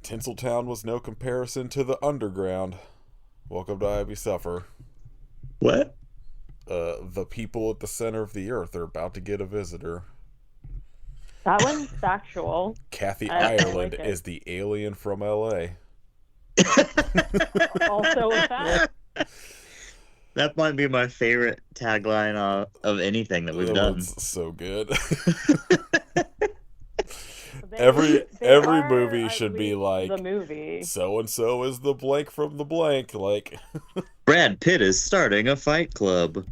Tinseltown was no comparison to the underground. Welcome to I Be Suffer. What? The people at the center of the earth are about to get a visitor. That one's factual. Kathy I Ireland like it. is the alien from LA. Also a fact. That might be my favorite tagline of anything that we've That done. one's so good. They Every are movie at should be least like, the movie. so and so is the blank from the blank. Like, Brad Pitt is starting a fight club.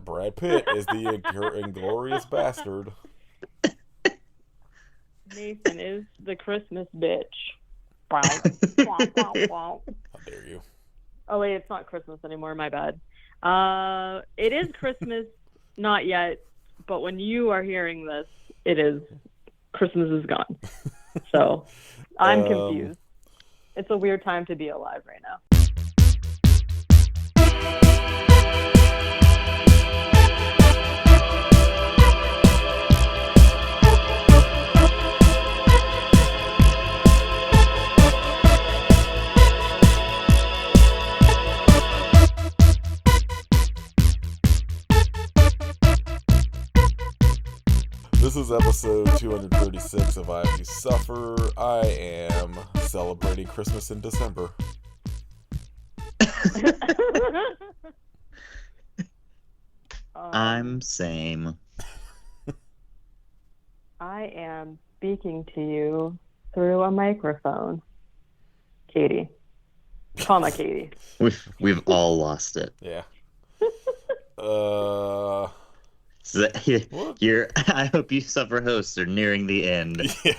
Brad Pitt is the inglorious bastard. Nathan is the Christmas bitch. Wow. How dare you? Oh wait, it's not Christmas anymore. My bad. It is Christmas, not yet. But when you are hearing this, it is. Christmas is gone. So I'm confused. It's a weird time to be alive right now. This is episode 236 of I Be Suffer. I am celebrating Christmas in December. I'm same. I am speaking to you through a microphone. Katie. Comma Katie. We've all lost it. Yeah. So I hope you suffer hosts are nearing the end. Yeah.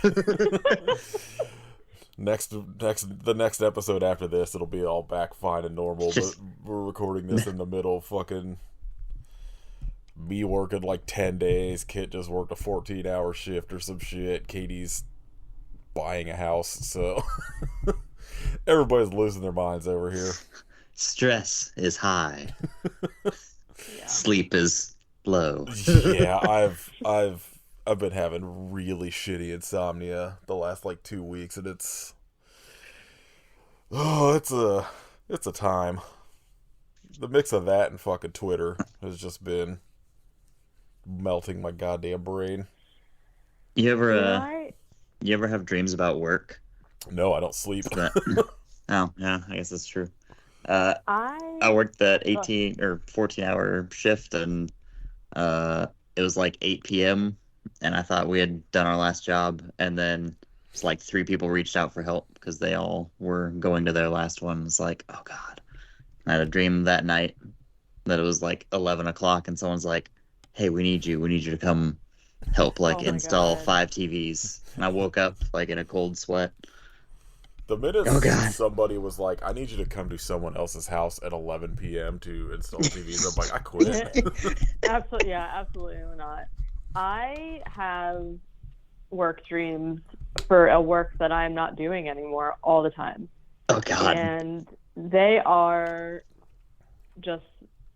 The next episode after this, it'll be all back fine and normal. But we're recording this in the middle of fucking me working like 10 days. Kit just worked a 14-hour shift or some shit. Katie's buying a house, so everybody's losing their minds over here. Stress is high. Yeah. Sleep is low. Yeah, I've been having really shitty insomnia the last like 2 weeks, and it's a time. The mix of that and fucking Twitter has just been melting my goddamn brain. You ever Right? you ever have dreams about work? No, I don't sleep. Oh, yeah, I guess that's true. I worked that 18 or 14-hour shift, and it was like 8 p.m. and I thought we had done our last job, and then it's like 3 people reached out for help because they all were going to their last one. It's like, oh god. I had a dream that night that it was like 11 o'clock, and someone's like, hey, we need you to come help Oh my install God. 5 TVs. And I woke up like in a cold sweat. The minute Oh, God. somebody was like, I need you to come to someone else's house at 11 p.m. to install TVs, I'm like, I quit. Absolutely, yeah, absolutely not. I have work dreams for a work that I'm not doing anymore all the time. Oh god. And they are just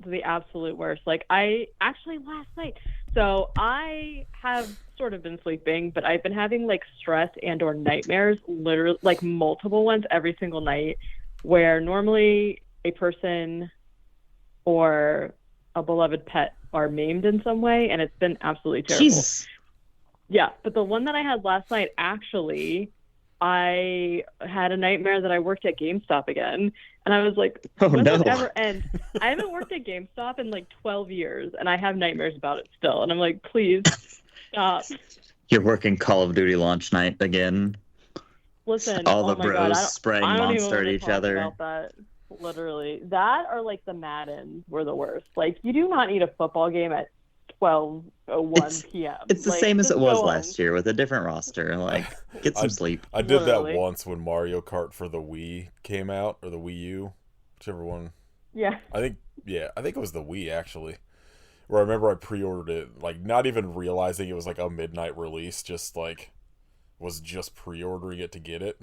the absolute worst. Like, I actually last night, so I have sort of been sleeping, but I've been having like stress and or nightmares, literally like multiple ones every single night, where normally a person or a beloved pet are maimed in some way, and it's been absolutely terrible. Jesus. Yeah, but the one that I had last night, actually, I had a nightmare that I worked at GameStop again, and I was like, Oh, when no. does this ever end? I haven't worked at GameStop in like 12 years, and I have nightmares about it still, and I'm like, please, stop. You're working Call of Duty launch night again. Listen, All the oh my God, bros spraying I don't even Monster at wanna each talk other. about that. Literally. That or like the Maddens were the worst. Like, you do not need a football game at 12:01 p.m. It's the Like, same as just it was go last home. year with a different roster. Like, get some sleep. I did Literally. that once when Mario Kart for the Wii came out, or the Wii U, whichever one. Yeah. I think it was the Wii, actually. Where I remember I pre-ordered it, like, not even realizing it was like a midnight release, just like, was just pre-ordering it to get it.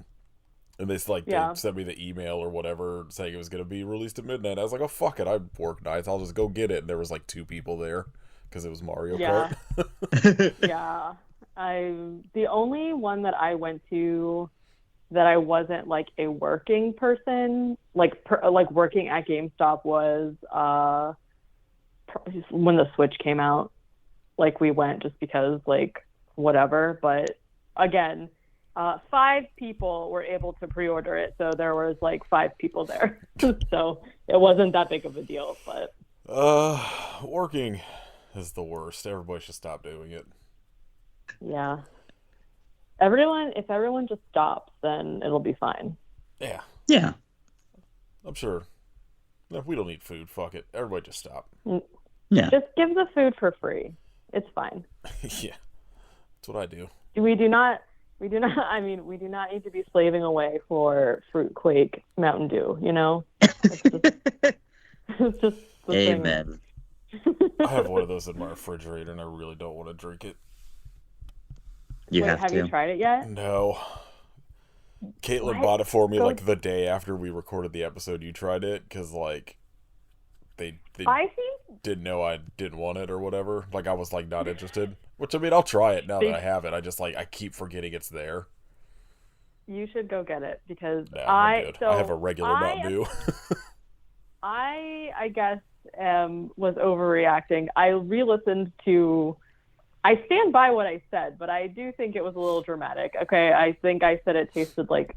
And they Yeah. sent me the email or whatever saying it was going to be released at midnight. I was like, oh, fuck it, I work nights, I'll just go get it. And there was like 2 people there because it was Mario Yeah. Kart. Yeah. The only one that I went to that I wasn't like a working person. Like working at GameStop was when the Switch came out. Like we went just because like whatever. But again, 5 people were able to pre-order it, so there was like 5 people there. So it wasn't that big of a deal. But working is the worst. Everybody should stop doing it. Yeah. If everyone just stops, then it'll be fine. Yeah. Yeah. I'm sure. If we don't need food, fuck it. Everybody just stop. Yeah. Just give the food for free. It's fine. Yeah. That's what I do. We do not need to be slaving away for Fruit Quake Mountain Dew, you know? It's just the Amen. I have one of those in my refrigerator and I really don't want to drink it. Have you tried it yet? No. Caitlin bought it for me like the day after we recorded the episode you tried it, because like they didn't know I didn't want it or whatever. Like I was like not interested. Which I mean I'll try it now that I have it. I just like I keep forgetting it's there. You should go get it because I have a regular Mountain Dew. I guess was overreacting. I re-listened to. I stand by what I said, but I do think it was a little dramatic. Okay, I think I said it tasted like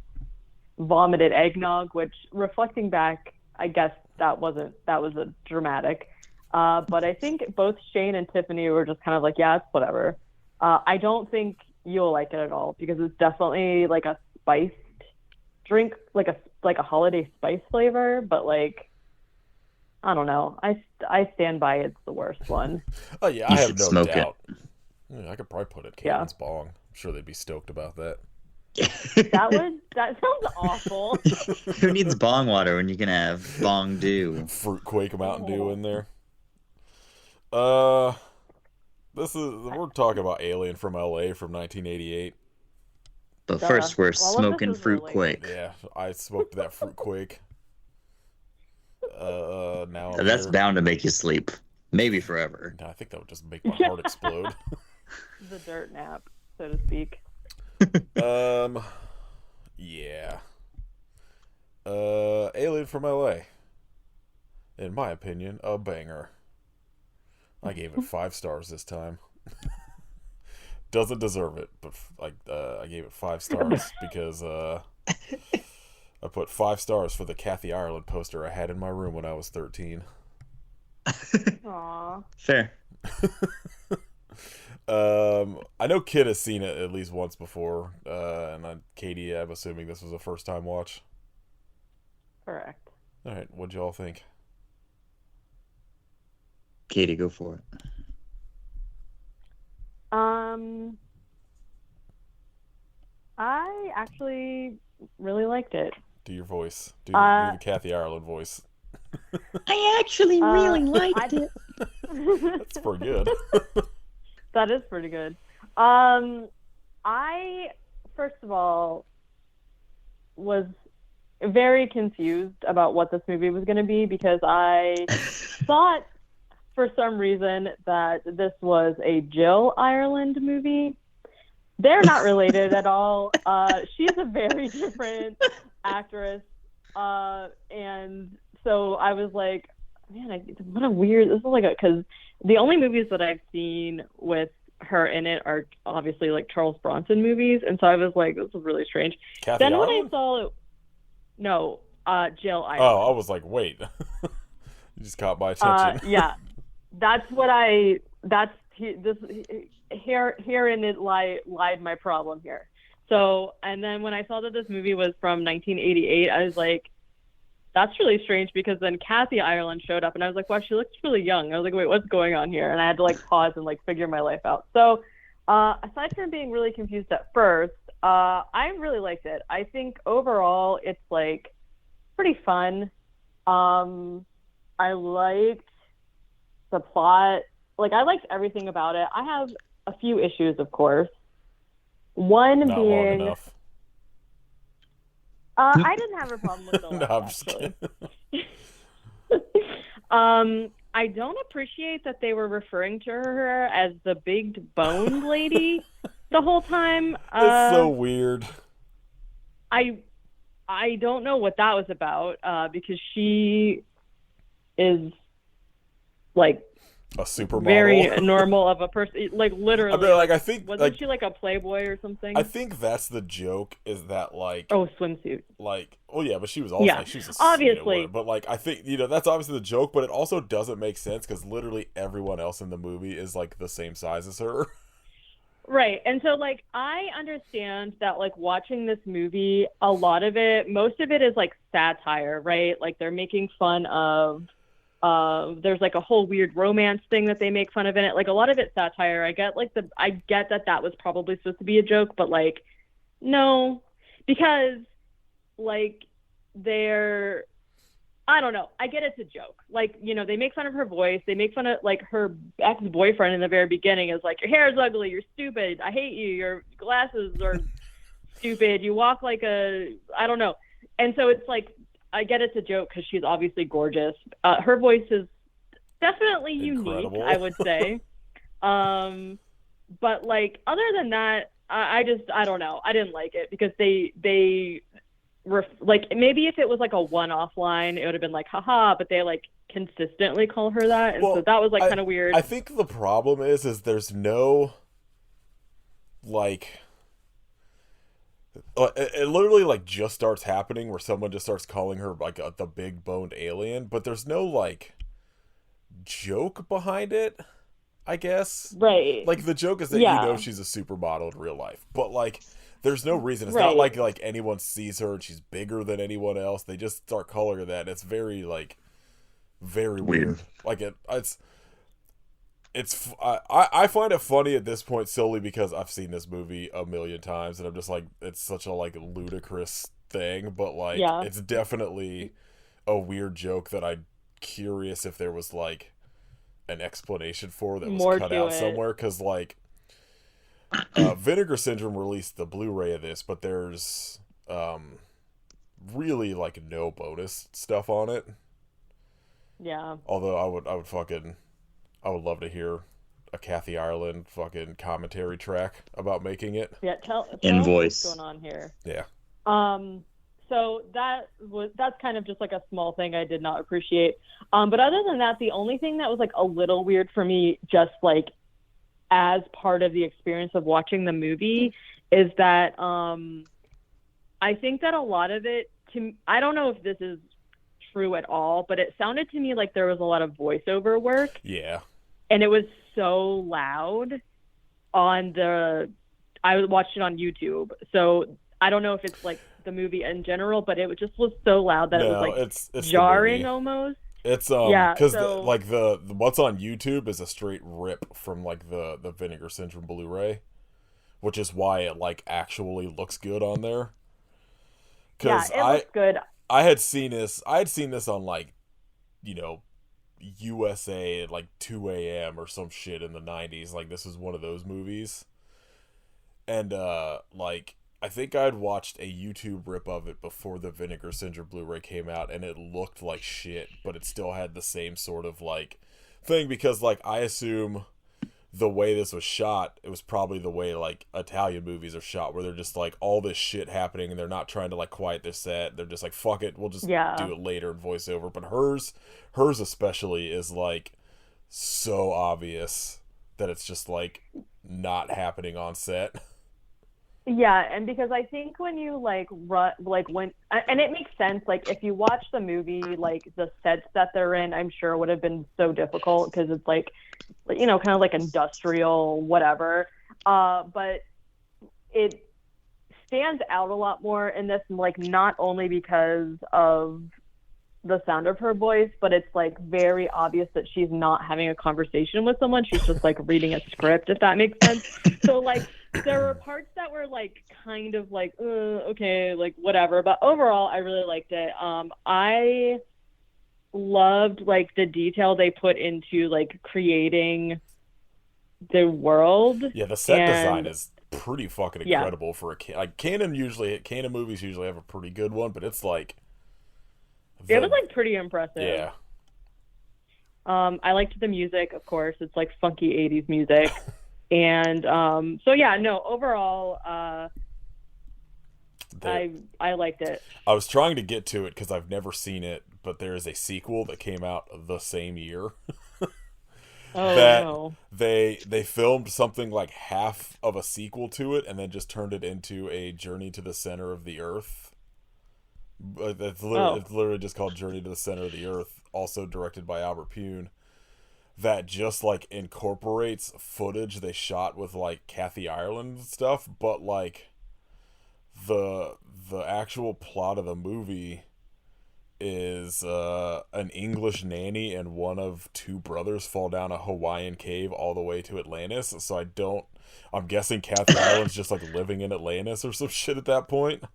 vomited eggnog, which reflecting back, I guess that was a dramatic. But I think both Shane and Tiffany were just kind of like, yeah, it's whatever. I don't think you'll like it at all because it's definitely like a spiced drink, like a holiday spice flavor, but like I don't know. I stand by it's the worst one. Oh yeah, I have no doubt. Yeah, I could probably put it in Caitlin's bong. I'm sure they'd be stoked about that. That sounds awful. Who needs bong water when you can have bong dew? Fruit Quake Mountain Dew in there. We're talking about Alien from LA from 1988. But first we're smoking Fruit Quake. Yeah, I smoked that Fruit Quake. Now That's bound to make you sleep. Maybe forever. I think that would just make my heart explode. The dirt nap, so to speak. Yeah. Alien from LA. In my opinion, a banger. I gave it 5 stars this time. Doesn't deserve it, but like I gave it 5 stars because I put 5 stars for the Kathy Ireland poster I had in my room when I was 13. Aww. Fair. I know Kid has seen it at least once before, and Katie, I'm assuming this was a first time watch. Correct. All right, what'd y'all think? Katie, go for it. I actually really liked it. Do your voice. Do the Kathy Ireland voice. I actually really liked it. That's pretty good. That is pretty good. I, first of all, was very confused about what this movie was going to be because I thought for some reason that this was a Jill Ireland movie. They're not related at all. She's a very different actress. And so I was like, man, what a weird, this is like because the only movies that I've seen with her in it are obviously like Charles Bronson movies. And so I was like, this is really strange. Kathy then Ireland? When I saw it, no, Jill Ireland. Oh, I was like, wait. You just caught my attention. Yeah. Herein it lied my problem here. So, and then when I saw that this movie was from 1988, I was like, that's really strange because then Kathy Ireland showed up and I was like, wow, she looks really young. I was like, wait, what's going on here? And I had to like pause and like figure my life out. So, aside from being really confused at first, I really liked it. I think overall it's like pretty fun. I liked the plot. Like, I liked everything about it. I have a few issues, of course. One Not being... long enough. I didn't have a problem with the No, I'm just kidding. I don't appreciate that they were referring to her as the big boned lady the whole time. It's so weird. I don't know what that was about, because she is like a supermodel, very normal of a person, like literally. I mean, like, I think wasn't she like a Playboy or something? I think that's the joke, is that like, swimsuit. Like, oh yeah, but she was also like, she was a obviously, but like, I think that's obviously the joke, but it also doesn't make sense because literally everyone else in the movie is like the same size as her. Right. And so, like, I understand that, like, watching this movie, most of it is, like, satire, right? Like, they're making fun of, there's, like, a whole weird romance thing that they make fun of in it. Like, a lot of it's satire. I get that was probably supposed to be a joke, but, like, no. Because, like, I don't know. I get it's a joke. Like, they make fun of her voice. They make fun of, like, her ex-boyfriend in the very beginning is like, your hair is ugly. You're stupid. I hate you. Your glasses are stupid. You walk like I don't know. And so it's like, I get it's a joke because she's obviously gorgeous. Her voice is definitely Incredible. Unique, I would say. But, like, other than that, I don't know. I didn't like it because they like, maybe if it was like a one-off line, it would have been like, haha, but they like consistently call her that, and so that was like kind of weird. I think the problem is there's no, like, it literally like just starts happening where someone just starts calling her like the big boned alien, but there's no like joke behind it, I guess. Right. Like, the joke is that she's a supermodel in real life, but like, there's no reason. It's not like anyone sees her and she's bigger than anyone else. They just start calling her that. It's very like, very weird. Like, I find it funny at this point solely because I've seen this movie a million times and I'm just like, it's such a like ludicrous thing, but like, it's definitely a weird joke that I'm curious if there was like an explanation for that was cut out somewhere, because like, Vinegar Syndrome released the Blu-ray of this, but there's really like no bonus stuff on it. Yeah. Although I would love to hear a Kathy Ireland fucking commentary track about making it. Yeah, tell in us voice. what's going on here. Yeah. So that's kind of just like a small thing I did not appreciate. But other than that, the only thing that was like a little weird for me, just like as part of the experience of watching the movie, is that I think that a lot of it, I don't know if this is true at all, but it sounded to me like there was a lot of voiceover work. Yeah. And it was so loud I watched it on YouTube. So I don't know if it's like the movie in general, but it just was so loud that it was like it's jarring almost. It's because the what's on YouTube is a straight rip from like the Vinegar Syndrome Blu-ray, which is why it like actually looks good on there. Because it looks good. I had seen this on like, USA at like 2 a.m. or some shit in the 90s. Like, this is one of those movies, and like, I think I'd watched a YouTube rip of it before the Vinegar Syndrome Blu-ray came out, and it looked like shit, but it still had the same sort of, like, thing, because, like, I assume the way this was shot, it was probably the way, like, Italian movies are shot, where they're just, like, all this shit happening, and they're not trying to, like, quiet their set. They're just like, fuck it, we'll just do it later in voiceover. But hers especially is, like, so obvious that it's just, like, not happening on set. Yeah, and because I think when you and it makes sense, like if you watch the movie, like the sets that they're in, I'm sure would have been so difficult because it's like, kind of like industrial, whatever. But it stands out a lot more in this, like not only because of the sound of her voice, but it's like very obvious that she's not having a conversation with someone. She's just like reading a script, if that makes sense. So like there were parts that were like kind of like okay, like whatever, but overall I really liked it. I loved like the detail they put into like creating the world. Yeah, the set design is pretty fucking incredible for like canon movies usually have a pretty good one, but it's like it was like pretty impressive. Yeah. I liked the music, of course. It's like funky 80s music. And so yeah, no, overall I liked it. I was trying to get to it because I've never seen it, but there is a sequel that came out the same year. Oh that no. they filmed something like half of a sequel to it and then just turned it into a Journey to the Center of the Earth. But it's literally just called Journey to the Center of the Earth, also directed by Albert Pyun. That just like incorporates footage they shot with like Kathy Ireland and stuff, but like the actual plot of the movie is an English nanny and one of two brothers fall down a Hawaiian cave all the way to Atlantis. So I'm guessing Kathy Ireland's just like living in Atlantis or some shit at that point.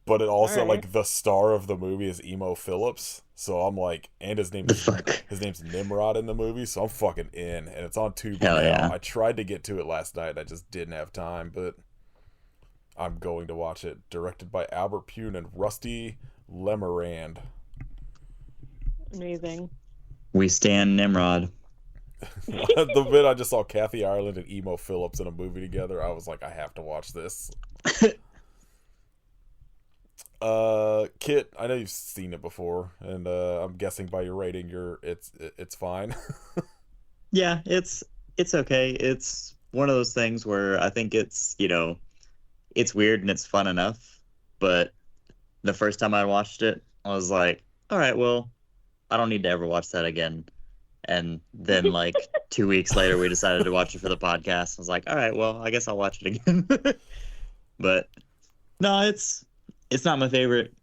But it also like the star of the movie is Emo Phillips. So I'm like, and his name's Nimrod in the movie, so I'm fucking in, and it's on Tubi now. Yeah. I tried to get to it last night, I just didn't have time, but I'm going to watch it. Directed by Albert Pyun and Rusty Lemerand. Amazing. We stand Nimrod. The bit I just saw Kathy Ireland and Emo Phillips in a movie together, I was like, I have to watch this. Kit, I know you've seen it before, and I'm guessing by your rating, it's fine. Yeah, it's okay. It's one of those things where I think it's, it's weird and it's fun enough, but the first time I watched it, I was like, all right, well, I don't need to ever watch that again. And then like 2 weeks later, we decided to watch it for the podcast. I was like, all right, well, I guess I'll watch it again. But no, it's not my favorite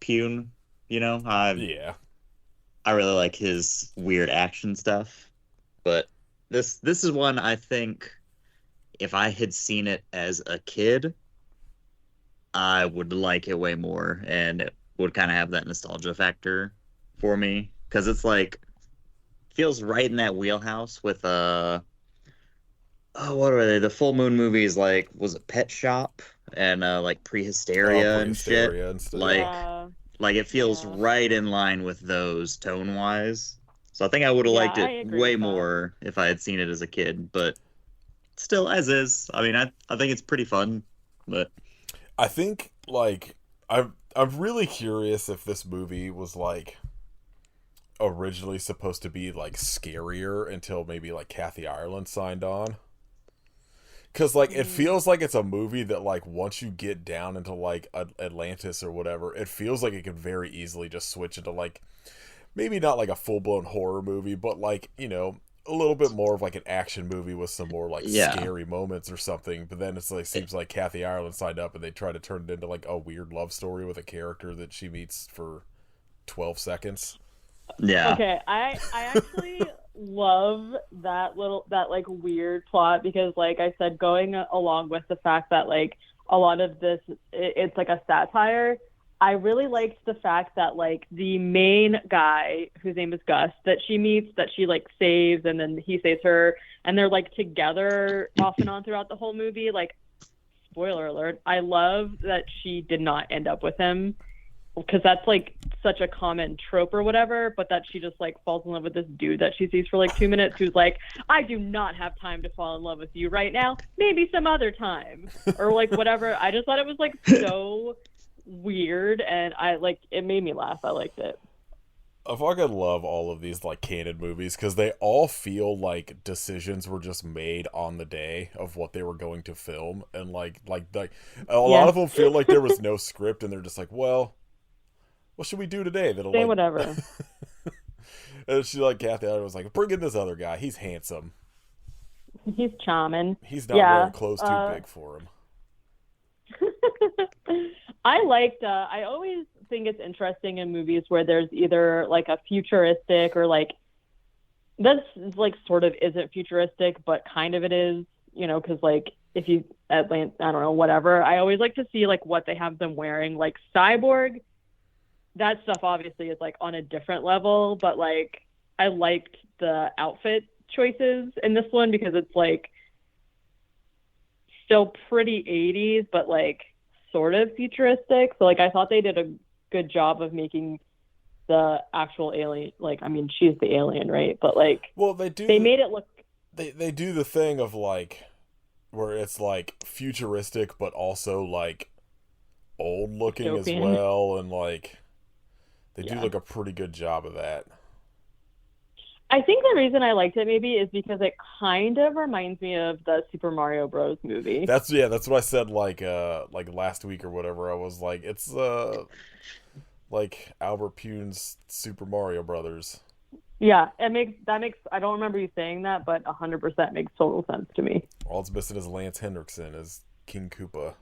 Pyun, Yeah. I really like his weird action stuff. But this is one I think if I had seen it as a kid, I would like it way more, and it would kind of have that nostalgia factor for me, because it's like feels right in that wheelhouse with what are they? The Full Moon movies, like, was it Pet Shop and like Prehysteria and shit. And stuff. Like it feels right in line with those tone wise. So I think I would have liked it way more if I had seen it as a kid, but still as is. I mean, I think it's pretty fun, but I think like I'm really curious if this movie was like originally supposed to be like scarier until maybe like Kathy Ireland signed on. Because like it feels like it's a movie that like once you get down into like Atlantis or whatever, it feels like it could very easily just switch into like maybe not like a full-blown horror movie, but like, a little bit more of like an action movie with some more like scary moments or something. But then it's like seems like Kathy Ireland signed up and they try to turn it into like a weird love story with a character that she meets for 12 seconds. Yeah. Okay, I actually love that like weird plot, because like I said, going along with the fact that like a lot of this it's like a satire, I really liked the fact that like the main guy, whose name is Gus, that she meets, that she like saves, and then he saves her, and they're like together off and on throughout the whole movie. Like, spoiler alert, I love that she did not end up with him, because that's like such a common trope or whatever, but that she just like falls in love with this dude that she sees for like 2 minutes, who's like, I do not have time to fall in love with you right now, maybe some other time, or like whatever. I just thought it was like so weird, and it made me laugh. I liked it. I fucking love all of these like canon movies because they all feel like decisions were just made on the day of what they were going to film, and like a lot of them feel like there was no script and they're just like, well, what should we do today? That'll say like whatever. And she like Kathy Ireland was like, bring in this other guy. He's handsome. He's charming. He's not wearing clothes too big for him. I always think it's interesting in movies where there's either like a futuristic or like this like sort of isn't futuristic, but kind of it is, because like if you I don't know, whatever. I always like to see like what they have them wearing. Like Cyborg, that stuff obviously is like on a different level, but like I liked the outfit choices in this one because it's like still pretty 80s, but like sort of futuristic. So like I thought they did a good job of making the actual alien, like, I mean, she's the alien, right? But like, well, they made it look, they do the thing of like where it's like futuristic but also like old looking as dystopian. well, and like they do Yeah. like a pretty good job of that. I think the reason I liked it maybe is because it kind of reminds me of the Super Mario Bros. Movie. That's what I said like last week or whatever. I was like, it's like Albert Pyun's Super Mario Brothers. Yeah, that makes I don't remember you saying that, but 100% makes total sense to me. All it's missing is Lance Henriksen as King Koopa.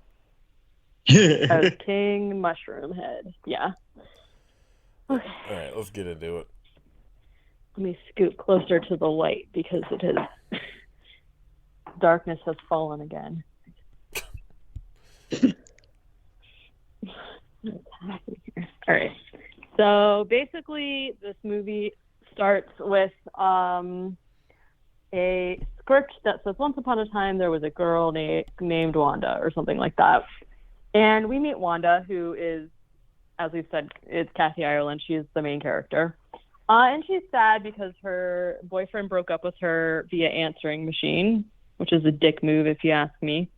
As King Mushroom Head. Yeah. Okay. All right, let's get into it. Let me scoot closer to the light because it is darkness has fallen again. What's happening here? All right. So basically, this movie starts with a script that says, "Once upon a time, there was a girl named Wanda," or something like that. And we meet Wanda, who is, as we've said, is Kathy Ireland. She is the main character. And she's sad because her boyfriend broke up with her via answering machine, which is a dick move if you ask me.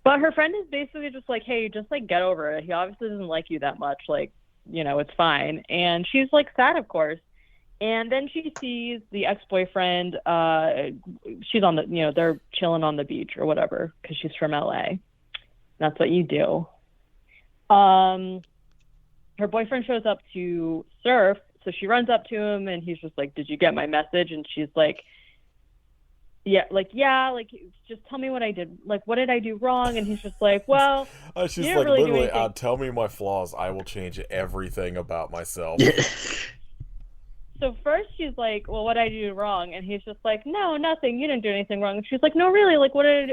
But her friend is basically just like, hey, just like get over it. He obviously doesn't like you that much. Like, you know, it's fine. And she's like sad, of course. And then she sees the ex-boyfriend. She's on the, you know, they're chilling on the beach or whatever because she's from LA. That's what you do. Her boyfriend shows up to surf. So she runs up to him and he's just like, did you get my message? And she's like, yeah, just tell me what I did. Like, what did I do wrong? And he's just like, well, She's you like, didn't really do literally, anything. tell me my flaws. I will change everything about myself. So first she's like, well, what did I do wrong? And he's just like, no, nothing. You didn't do anything wrong. And she's like, no, really? Like, what did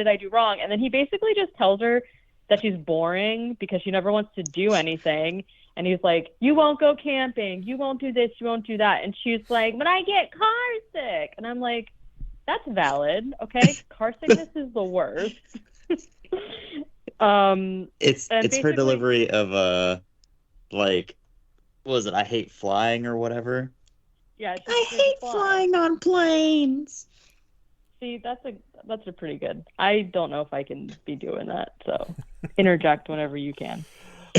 I do wrong? And then he basically just tells her that she's boring because she never wants to do anything. And he's like, you won't go camping. You won't do this. You won't do that. And she's like, but I get car sick. And I'm like, that's valid. Okay. Car sickness is the worst. It's her delivery of like, what was it? I hate flying or whatever. Yeah. I hate flying on planes. See, that's a pretty good. I don't know if I can be doing that. So interject whenever you can.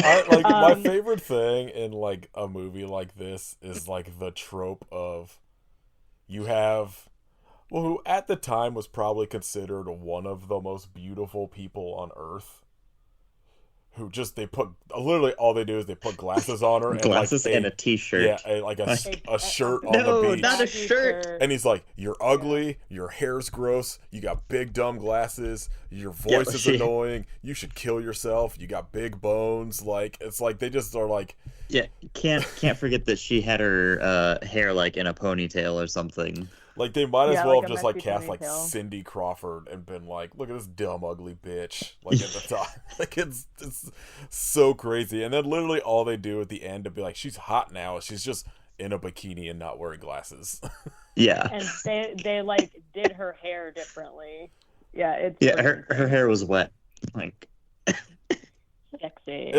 My favorite thing in like a movie like this is like the trope of you have who at the time was probably considered one of the most beautiful people on earth, who just they put literally all they do is they put glasses on her Glasses and a t-shirt. Yeah, like a shirt on No, the beach. not a shirt. And he's like, you're ugly, your hair's gross, you got big dumb glasses, your voice is annoying, you should kill yourself, you got big bones. Like, it's like they just are like, yeah, can't forget that she had her hair like in a ponytail or something. like they might as well like have a just like messy cast like ponytail. Cindy Crawford and been like, look at this dumb ugly bitch. Like at the time. Like it's so crazy. And then literally all they do at the end to be like, she's hot now, she's just in a bikini and not wearing glasses. Yeah. And they like did her hair differently. Yeah, it's her hair was wet. Like sexy.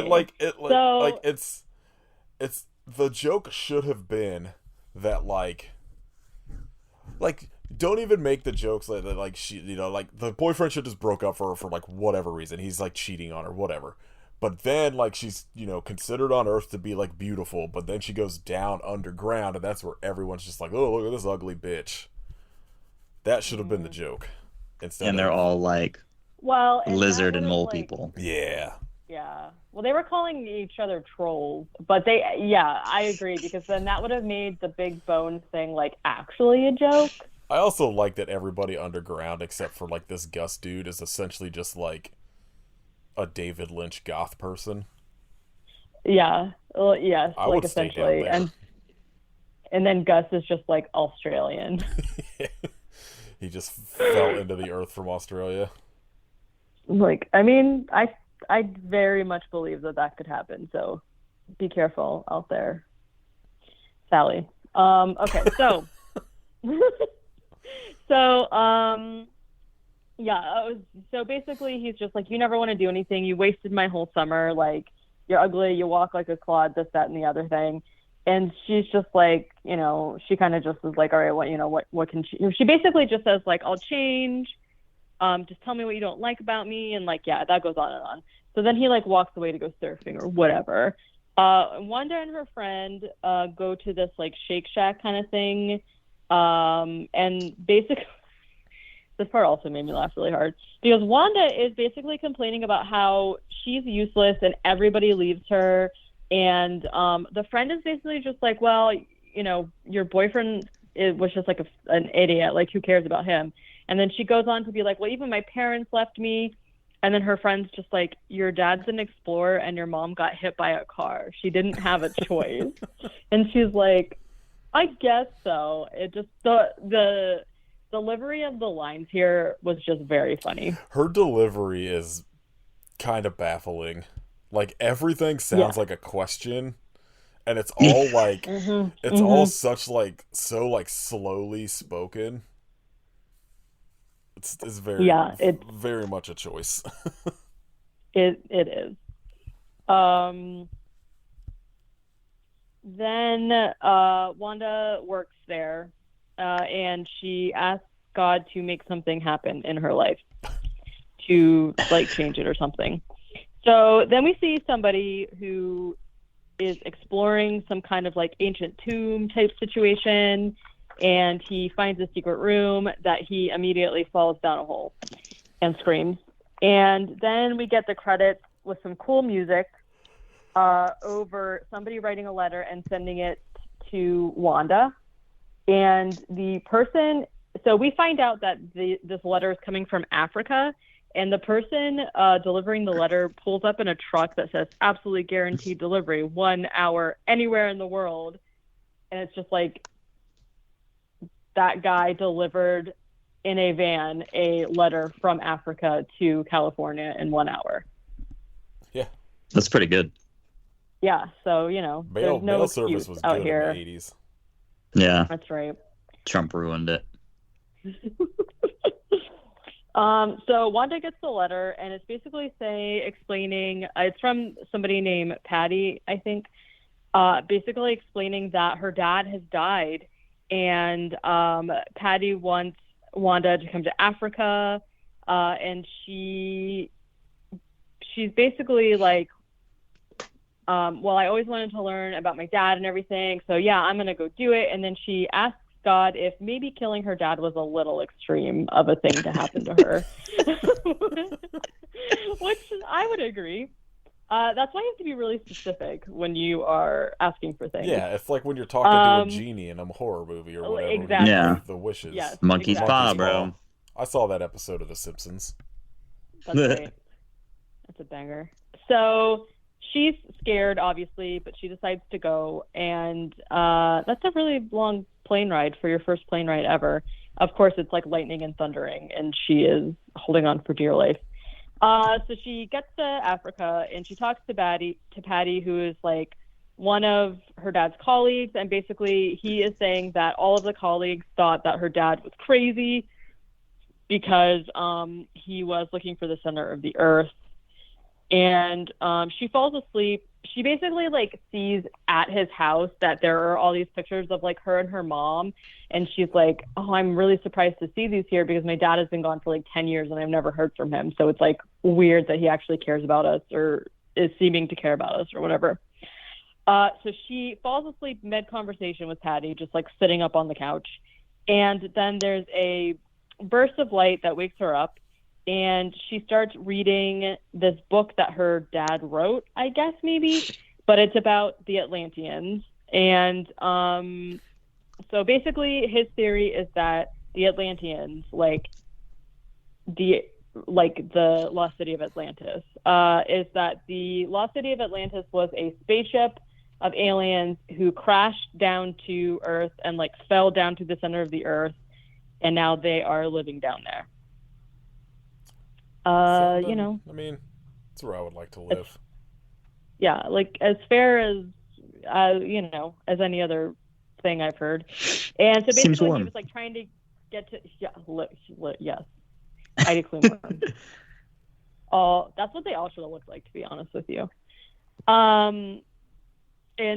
It's the joke should have been that like don't even make the jokes like that, like she, you know, like the boyfriend should just broke up for her for like whatever reason, he's like cheating on her, whatever. But then like she's, you know, considered on Earth to be like beautiful, but then she goes down underground and that's where everyone's just like, oh, look at this ugly bitch. That should have been the joke. And they're all like lizard and mole people. Yeah. Yeah. Well, they were calling each other trolls, but I agree, because then that would have made the big bone thing like actually a joke. I also like that everybody underground except for like this Gus dude is essentially just like a David Lynch goth person. Yeah. Well, yes, I like would stay essentially. down there. And then Gus is just like Australian. He just fell into the earth from Australia. Like, I mean, I very much believe that could happen, so be careful out there, Sally. Okay, so so basically he's just like, you never want to do anything, you wasted my whole summer, like, you're ugly, you walk like a clod, this, that, and the other thing. And she's just like, you know, she kind of just is like, all right, what can she basically just says like, I'll change, Just tell me what you don't like about me. And like, yeah, that goes on and on. So then he like walks away to go surfing or whatever. Wanda and her friend go to this like Shake Shack kind of thing. And basically, this part also made me laugh really hard because Wanda is basically complaining about how she's useless and everybody leaves her. And the friend is basically just like, well, you know, your boyfriend was just like an idiot. Like, who cares about him? And then she goes on to be like, well, even my parents left me. And then her friend's just like, your dad's an explorer and your mom got hit by a car. She didn't have a choice. And she's like, I guess so. It just, the delivery of the lines here was just very funny. Her delivery is kind of baffling. Like, everything sounds like a question, and it's all like, all such like, so like slowly spoken. It's very, it's very much a choice. It is. Then Wanda works there, and she asks God to make something happen in her life, to like change it or something. So then we see somebody who is exploring some kind of like ancient tomb type situation, and he finds a secret room that he immediately falls down a hole and screams. And then we get the credits with some cool music over somebody writing a letter and sending it to Wanda. And the person, so we find out that this letter is coming from Africa, and the person delivering the letter pulls up in a truck that says absolutely guaranteed delivery, 1 hour, anywhere in the world. And it's just like, that guy delivered in a van a letter from Africa to California in 1 hour. Yeah. That's pretty good. Yeah, so, you know, mail no service was out good here. in the 80s. Yeah. That's right. Trump ruined it. So Wanda gets the letter, and it's basically explaining, it's from somebody named Patty, I think, basically explaining that her dad has died, and Patty wants Wanda to come to Africa, and she's basically like, well, I always wanted to learn about my dad and everything, so yeah, I'm going to go do it. And then she asks God if maybe killing her dad was a little extreme of a thing to happen to her. Which I would agree. That's why you have to be really specific when you are asking for things. Yeah, it's like when you're talking to a genie in a horror movie or whatever. Exactly. Yeah. The wishes. Yes, Monkey's paw, bro. I saw that episode of The Simpsons. That's right. That's a banger. So she's scared, obviously, but she decides to go. And that's a really long plane ride for your first plane ride ever. Of course, it's like lightning and thundering, and she is holding on for dear life. So she gets to Africa, and she talks to Patty, who is like one of her dad's colleagues, and basically he is saying that all of the colleagues thought that her dad was crazy because he was looking for the center of the earth. And she falls asleep. She basically like sees at his house that there are all these pictures of like her and her mom, and she's like, oh, I'm really surprised to see these here because my dad has been gone for like 10 years and I've never heard from him, so it's like weird that he actually cares about us or is seeming to care about us or whatever. So she falls asleep mid-conversation with Patty, just like sitting up on the couch, and then there's a burst of light that wakes her up, and she starts reading this book that her dad wrote, I guess, maybe, but it's about the Atlanteans. And so basically his theory is that the Atlanteans, like the lost city of Atlantis, is that the lost city of Atlantis was a spaceship of aliens who crashed down to Earth and like fell down to the center of the Earth, and now they are living down there. You know, I mean, it's where I would like to live. Yeah, like as fair as you know, as any other thing I've heard. And so basically he was like trying to get to yes, Heidi Klum warm. Oh, that's what they all should have looked like, to be honest with you. And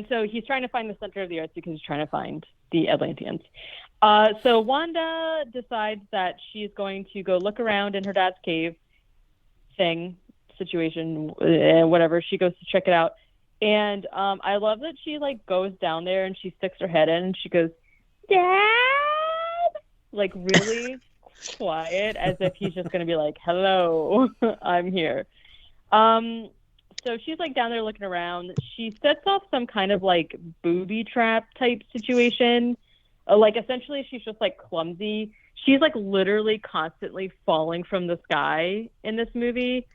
so he's trying to find the center of the earth because he's trying to find the Atlanteans. So Wanda decides that she's going to go look around in her dad's cave situation, whatever. She goes to check it out. And I love that she like goes down there and she sticks her head in and she goes, "Dad!" Like really quiet, as if he's just gonna be like, "Hello, I'm here." So she's like down there looking around. She sets off some kind of like booby trap type situation. Like essentially she's just like clumsy. She's like literally constantly falling from the sky in this movie.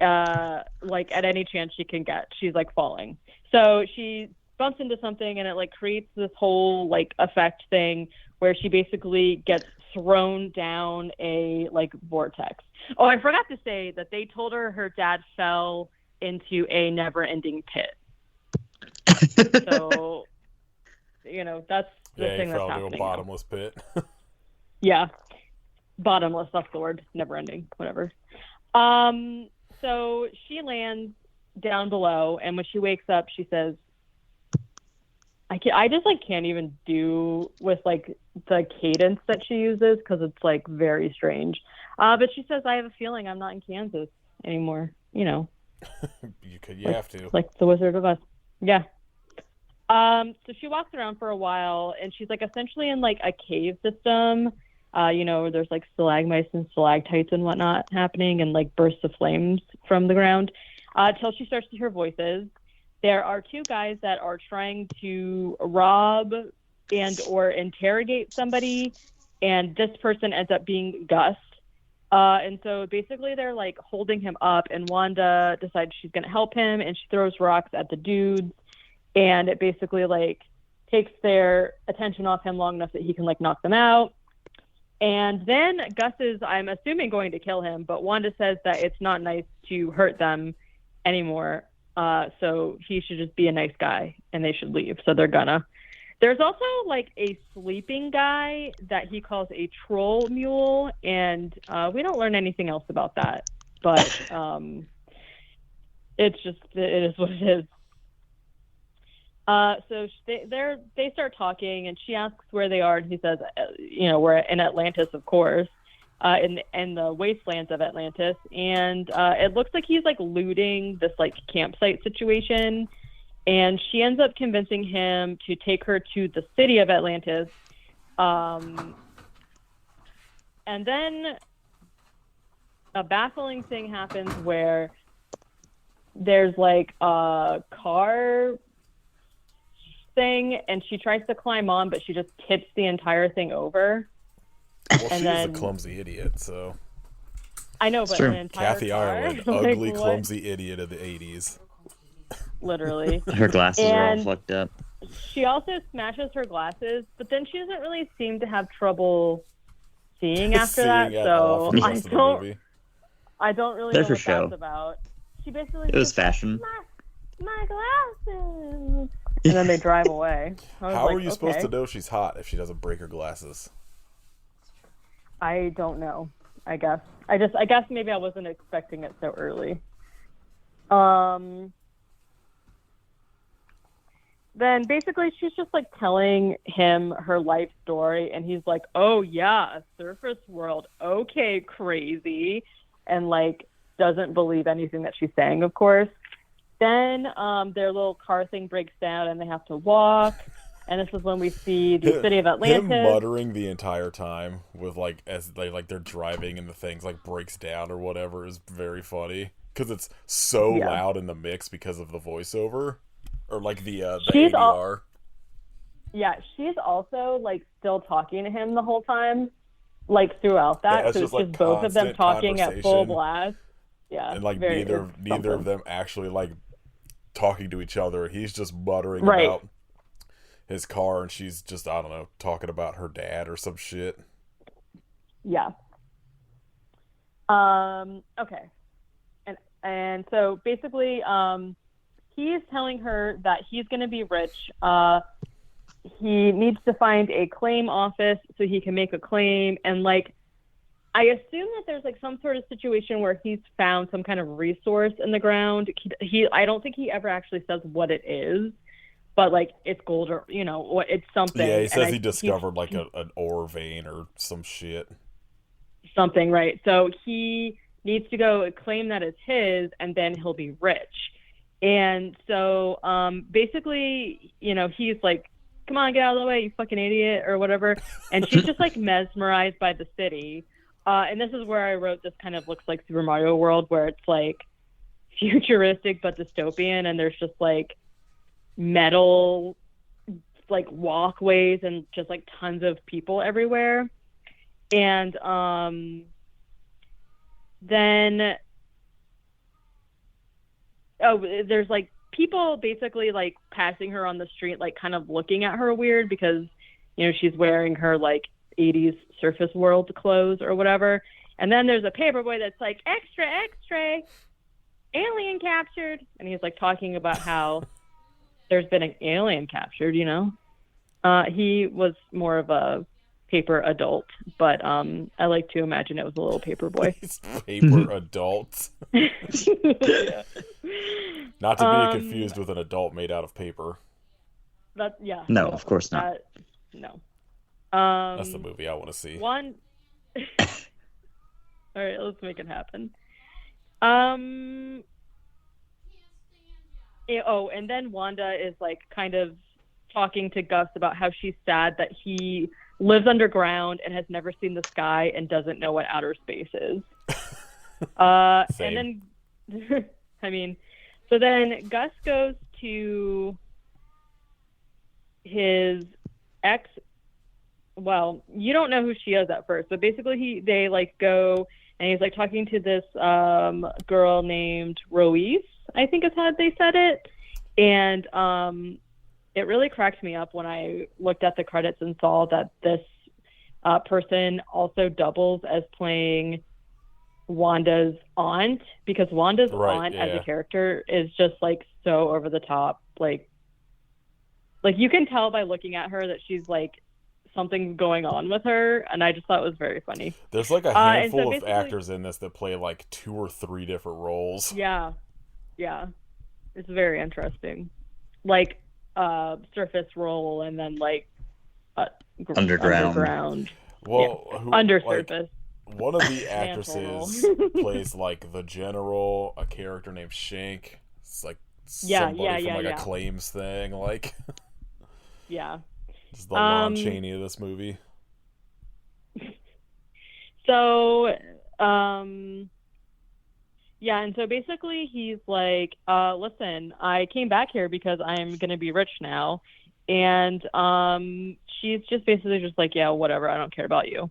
Like at any chance she can get, she's like falling. So she bumps into something and it like creates this whole like effect thing where she basically gets thrown down a like vortex. Oh, I forgot to say that they told her dad fell into a never-ending pit. So, you know, that's the thing that's happening. Yeah, he fell into a bottomless pit. Yeah, bottomless. That's the word. Never-ending. Whatever. So she lands down below, and when she wakes up, she says, I just like can't even do with like the cadence that she uses because it's like very strange. But she says, "I have a feeling I'm not in Kansas anymore." You know, you have to, like the Wizard of Oz. Yeah. So she walks around for a while, and she's like essentially in like a cave system. You know, where there's like stalagmites and stalactites and whatnot happening, and like bursts of flames from the ground, till she starts to hear voices. There are two guys that are trying to rob and or interrogate somebody, and this person ends up being Gus. And so basically they're like holding him up, and Wanda decides she's going to help him, and she throws rocks at the dudes, and it basically like takes their attention off him long enough that he can like knock them out. And then Gus is, I'm assuming, going to kill him, but Wanda says that it's not nice to hurt them anymore. So he should just be a nice guy and they should leave. So they're gonna. There's also like a sleeping guy that he calls a troll mule, and we don't learn anything else about that. But it is what it is. So they start talking, and she asks where they are, and he says, you know, we're in Atlantis, of course, in the wastelands of Atlantis, and it looks like he's like looting this like campsite situation, and she ends up convincing him to take her to the city of Atlantis, and then a baffling thing happens where there's like a car thing, and she tries to climb on, but she just tips the entire thing over. Well, she's a clumsy idiot, so I know, but an entire Kathy car? Ireland, ugly, clumsy idiot of the 80s. Literally. Her glasses are all fucked up. She also smashes her glasses, but then she doesn't really seem to have trouble seeing after that, so I don't really know what that's about. She basically was fashion. My glasses. And then they drive away. How are you supposed to know she's hot if she doesn't break her glasses? I don't know. I guess maybe I wasn't expecting it so early. Then basically she's just like telling him her life story, and he's like, "Oh yeah, a surface world. Okay, crazy," and like doesn't believe anything that she's saying, of course. Then their little car thing breaks down and they have to walk. And this is when we see the city of Atlantis. Him muttering the entire time with like as they like they're driving and the things like breaks down or whatever is very funny because it's so loud in the mix because of the voiceover or like the ADR. She's also like still talking to him the whole time, like throughout that. Yeah, so it's like just both of them talking at full blast. Yeah, and like neither of them actually like talking to each other. He's just muttering about his car, and she's just, I don't know, talking about her dad or some shit. Yeah. Okay. And so basically, he's telling her that he's going to be rich. He needs to find a claim office so he can make a claim, and like I assume that there's like some sort of situation where he's found some kind of resource in the ground. I don't think he ever actually says what it is, but like it's gold or it's something. Yeah, he says he discovered like an ore vein or some shit. Something, right? So he needs to go claim that it's his, and then he'll be rich. And so basically, he's like, come on, get out of the way, you fucking idiot, or whatever. And she's just like mesmerized by the city. And this is where I wrote this kind of looks like Super Mario World, where it's like futuristic but dystopian, and there's just like metal like walkways and just like tons of people everywhere. And then there's like people basically like passing her on the street, like kind of looking at her weird because she's wearing her like 80s Surface World clothes or whatever. And then there's a paperboy that's like, extra, alien captured. And he's like talking about how there's been an alien captured, He was more of a paper adult, but I like to imagine it was a little paper boy. Paper adult. Yeah. Not to be confused with an adult made out of paper. No, of course not. No. That's the movie I want to see. All right, let's make it happen. And then Wanda is like kind of talking to Gus about how she's sad that he lives underground and has never seen the sky and doesn't know what outer space is. And then, so then Gus goes to his ex. Well, you don't know who she is at first, but basically they like go and he's like talking to this girl named Ruiz, I think is how they said it. And it really cracked me up when I looked at the credits and saw that this person also doubles as playing Wanda's aunt, because Wanda's aunt as a character is just like so over the top. Like you can tell by looking at her that she's like something going on with her, and I just thought it was very funny. There's like a handful of actors in this that play like 2 or 3 different roles. Yeah. It's very interesting. Like surface role and then like underground. Well, undersurface. Like, one of the actresses plays like the general, a character named Shank. It's like somebody from a claims thing, like. Yeah. It's the Lon Chaney of this movie. So, and so basically he's like, listen, I came back here because I'm going to be rich now. And she's just basically just like, yeah, whatever, I don't care about you.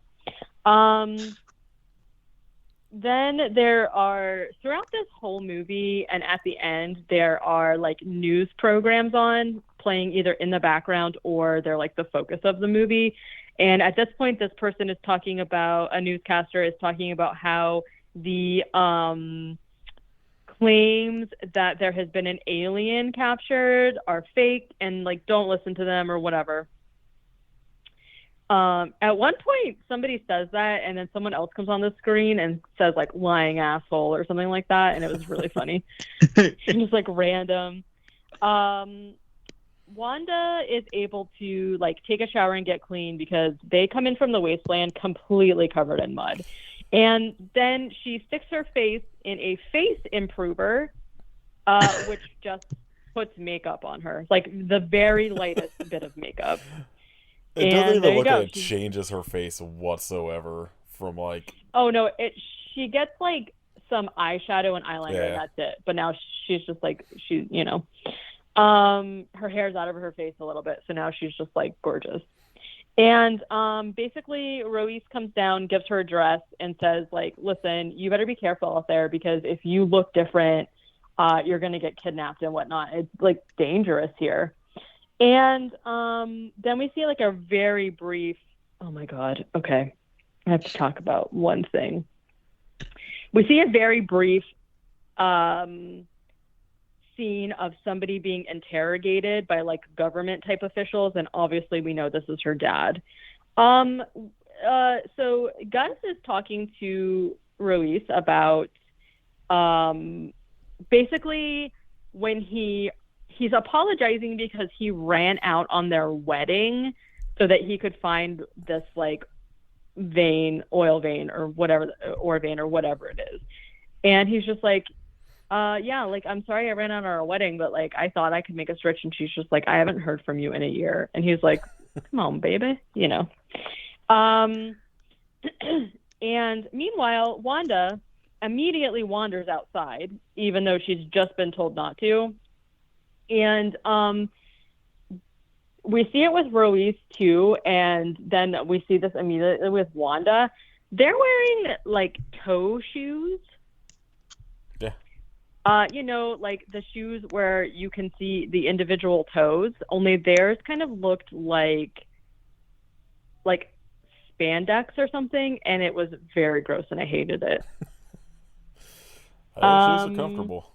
Then there are, throughout this whole movie and at the end, there are like news programs on playing either in the background or they're like the focus of the movie. And at this point, this person is talking about, a newscaster is talking about how the claims that there has been an alien captured are fake and like don't listen to them or whatever. At one point somebody says that and then someone else comes on the screen and says like lying asshole or something like that, and it was really funny. Just like random. Wanda is able to like take a shower and get clean because they come in from the wasteland completely covered in mud. And then she sticks her face in a face improver, which just puts makeup on her, like the very lightest bit of makeup. It doesn't even look like it changes her face whatsoever from like. Oh no! She gets like some eyeshadow and eyeliner, and that's it. But now she's just like her hair's out of her face a little bit, so now she's just like gorgeous. And basically, Ruiz comes down, gives her a dress, and says like, "Listen, you better be careful out there because if you look different, you're gonna get kidnapped and whatnot. It's like dangerous here." And then we see like a very brief, oh my God, okay, I have to talk about one thing. We see a very brief scene of somebody being interrogated by like government type officials, and obviously we know this is her dad. So Gus is talking to Ruiz about basically when he he's apologizing because he ran out on their wedding so that he could find this like oil vein or whatever it is. And he's just like, yeah, like, I'm sorry I ran out on our wedding, but like, I thought I could make us rich. And she's just like, I haven't heard from you in a year. And he's like, come on, baby, you know. And meanwhile, Wanda immediately wanders outside, even though she's just been told not to. And we see it with Ruiz too, and then we see this immediately with Wanda. They're wearing like toe shoes. Yeah. You know, like the shoes where you can see the individual toes, only theirs kind of looked like spandex or something, and it was very gross, and I hated it. Shoes are comfortable.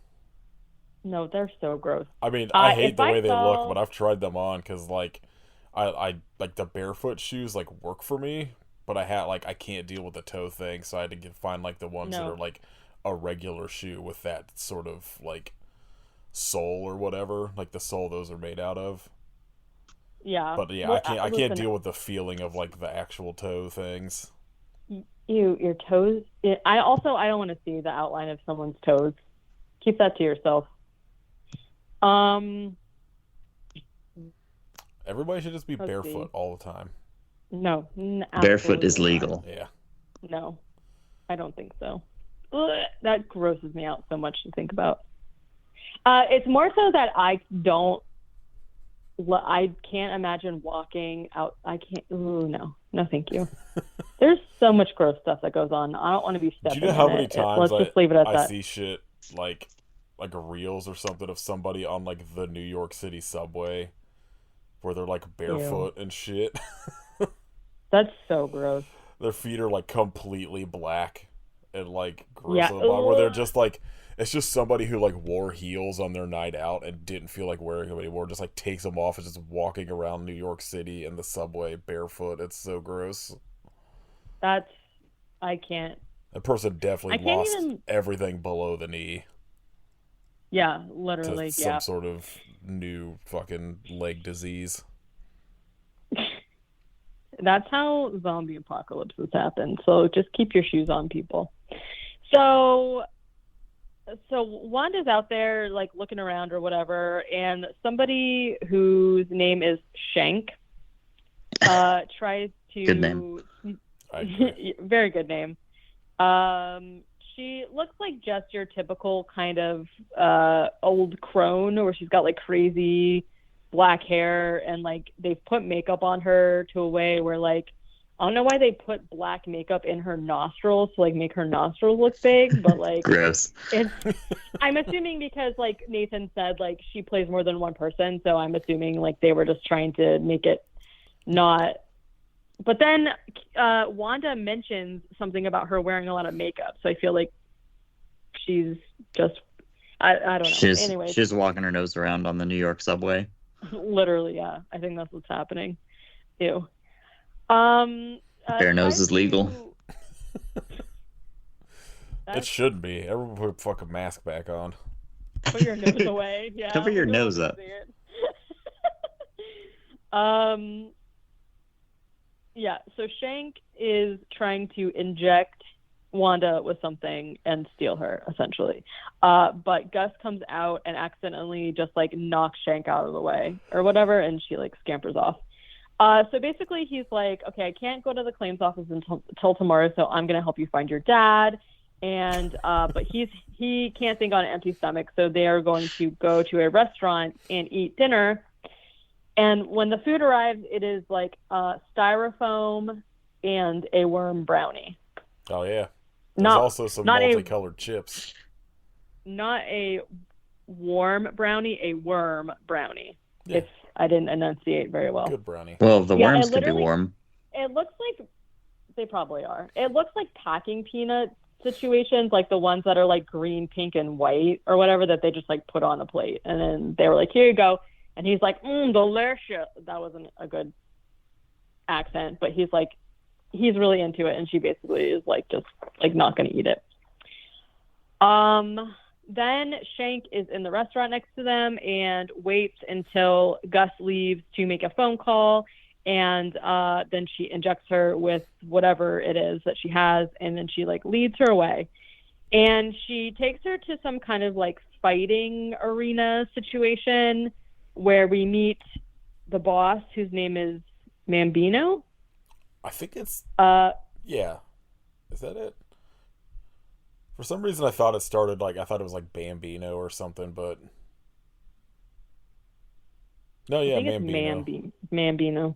No, they're so gross. I mean, I hate the way they look, but I've tried them on because, like, I like the barefoot shoes like work for me, but I can't deal with the toe thing, so I had to find like the ones that are like a regular shoe with that sort of like sole or whatever, like the sole those are made out of. Yeah. But yeah, I can't deal with the feeling of like the actual toe things. Your toes. I don't want to see the outline of someone's toes. Keep that to yourself. Everybody should just be barefoot all the time. No, barefoot is legal. Yeah. No, I don't think so. Ugh, that grosses me out so much to think about. It's more so that I can't imagine walking out. I can't. Ooh, no, thank you. There's so much gross stuff that goes on. I don't want to be stepping. Do you know how many times Let's just leave it at that. I see shit like reels or something of somebody on like the New York City subway where they're like barefoot and shit. That's so gross. Their feet are like completely black and like gross on the bottom, where they're just like, it's just somebody who like wore heels on their night out and didn't feel like wearing them anymore, just like takes them off and just walking around New York City in the subway barefoot. It's so gross. I can't. That person definitely lost everything below the knee. Yeah, literally. To some sort of new fucking leg disease. That's how zombie apocalypses happen. So just keep your shoes on, people. So Wanda's out there like looking around or whatever, and somebody whose name is Shank tries to. Good name. Very good name. She looks like just your typical kind of old crone, where she's got like crazy black hair, and like they've put makeup on her to a way where like I don't know why they put black makeup in her nostrils to like make her nostrils look big, but like gross. I'm assuming because like Nathan said, like she plays more than one person, so I'm assuming like they were just trying to make it not. But then Wanda mentions something about her wearing a lot of makeup, so I feel like she's just I don't know. Anyway, she's walking her nose around on the New York subway. Literally, yeah. I think that's what's happening. Ew. Bare nose is legal. It should be. Everyone put a fucking mask back on. Put your nose away. Yeah. Cover your nose up. Yeah, so Shank is trying to inject Wanda with something and steal her, essentially. But Gus comes out and accidentally just, like, knocks Shank out of the way or whatever, and she, like, scampers off. So basically he's like, okay, I can't go to the claims office until tomorrow, so I'm going to help you find your dad. And but he can't think on an empty stomach, so they are going to go to a restaurant and eat dinner. And when the food arrives, it is like styrofoam and a worm brownie. Oh, yeah. There's also some multicolored chips. Not a warm brownie, a worm brownie. Yeah. I didn't enunciate very well. Good brownie. Well, the worms could be warm. It looks like they probably are. It looks like packing peanut situations, like the ones that are like green, pink, and white or whatever that they just like put on a plate. And then they were like, here you go. And he's like, delicious. That wasn't a good accent, but he's really into it. And she basically is like, just like not going to eat it. then Shank is in the restaurant next to them and waits until Gus leaves to make a phone call. And then she injects her with whatever it is that she has. And then she like leads her away. And she takes her to some kind of like fighting arena situation where we meet the boss, whose name is Mambino. I think it's yeah. Is that it? For some reason I thought it was like Bambino or something, but no, yeah, I think Mambino. It's Mambino.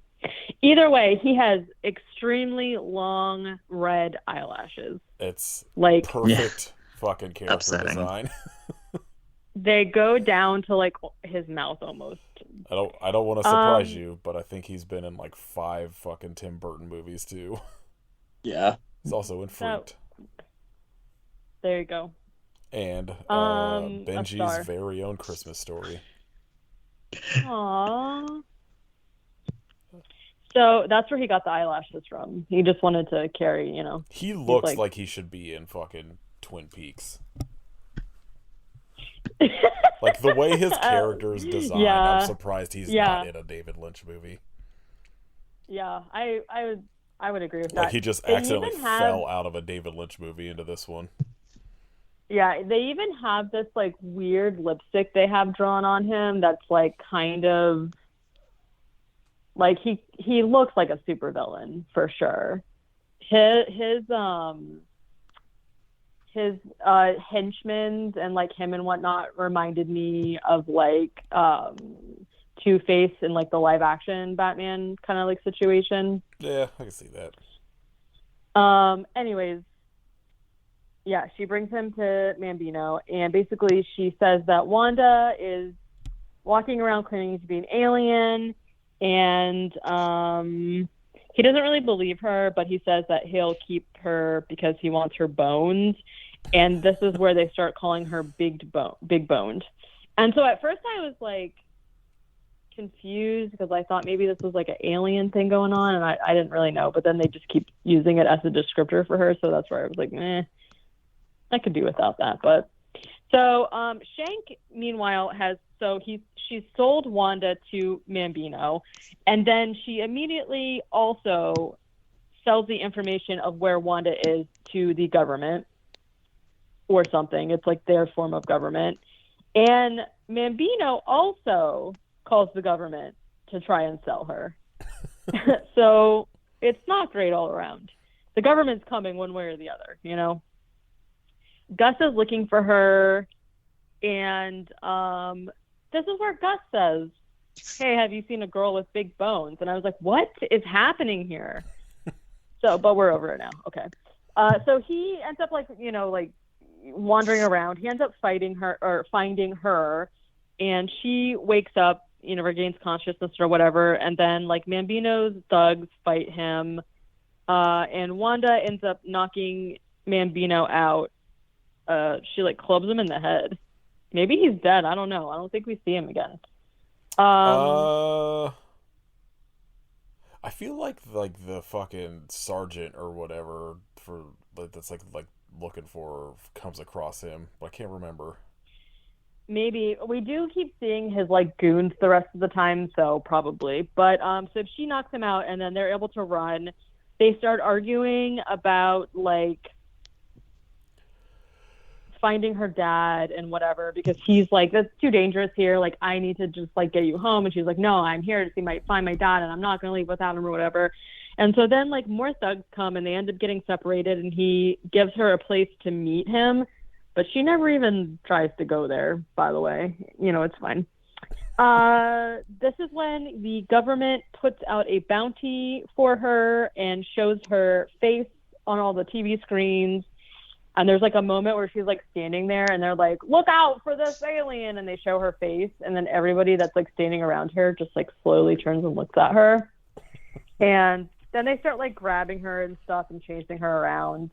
Either way, he has extremely long red eyelashes. It's like perfect fucking character Upsetting. design. They go down to like his mouth almost. I don't want to surprise you, but I think he's been in like 5 fucking Tim Burton movies too. Yeah. He's also in Freaked. There you go. And A star. Benji's very own Christmas Story. Aww. So that's where he got the eyelashes from. He just wanted to carry, you know. He looks like he should be in fucking Twin Peaks. Like the way his character is designed, yeah. I'm surprised he's not in a David Lynch movie. Yeah, I would agree with that. Like he just accidentally fell out of a David Lynch movie into this one. Yeah, they even have this like weird lipstick they have drawn on him that's like kind of like he looks like a supervillain for sure. His henchmen and like him and whatnot reminded me of like Two-Face in like the live action Batman kind of like situation. Yeah, I can see that. Anyways, yeah, she brings him to Mambino, and basically she says that Wanda is walking around claiming to be an alien, and he doesn't really believe her, but he says that he'll keep her because he wants her bones. And this is where they start calling her big boned. And so at first I was like confused because I thought maybe this was like an alien thing going on, and I didn't really know. But then they just keep using it as a descriptor for her, so that's where I was like, I could do without that. But so Shank, meanwhile, she's sold Wanda to Mambino, and then she immediately also sells the information of where Wanda is to the government or something. It's like their form of government. And Mambino also calls the government to try and sell her. So it's not great all around. The government's coming one way or the other, you know? Gus is looking for her, and this is where Gus says, "Hey, have you seen a girl with big bones?" And I was like, what is happening here? But we're over it now. Okay. So he ends up like wandering around. He ends up finding her, and she wakes up, regains consciousness or whatever. And then like Mambino's thugs fight him. And Wanda ends up knocking Mambino out. She like clubs him in the head. Maybe he's dead. I don't know. I don't think we see him again. I feel like the fucking sergeant or whatever that's like looking for comes across him, but I can't remember. Maybe we do keep seeing his like goons the rest of the time, so probably. But so she knocks him out, and then they're able to run. They start arguing about like finding her dad and whatever, because he's like, that's too dangerous here. Like, I need to just like get you home. And she's like, no, I'm here to find my dad, and I'm not going to leave without him or whatever. And so then like more thugs come, and they end up getting separated, and he gives her a place to meet him, but she never even tries to go there, by the way. It's fine. This is when the government puts out a bounty for her and shows her face on all the TV screens. And there's like a moment where she's like standing there, and they're like, look out for this alien. And they show her face. And then everybody that's like standing around her just like slowly turns and looks at her. And then they start like grabbing her and stuff and chasing her around.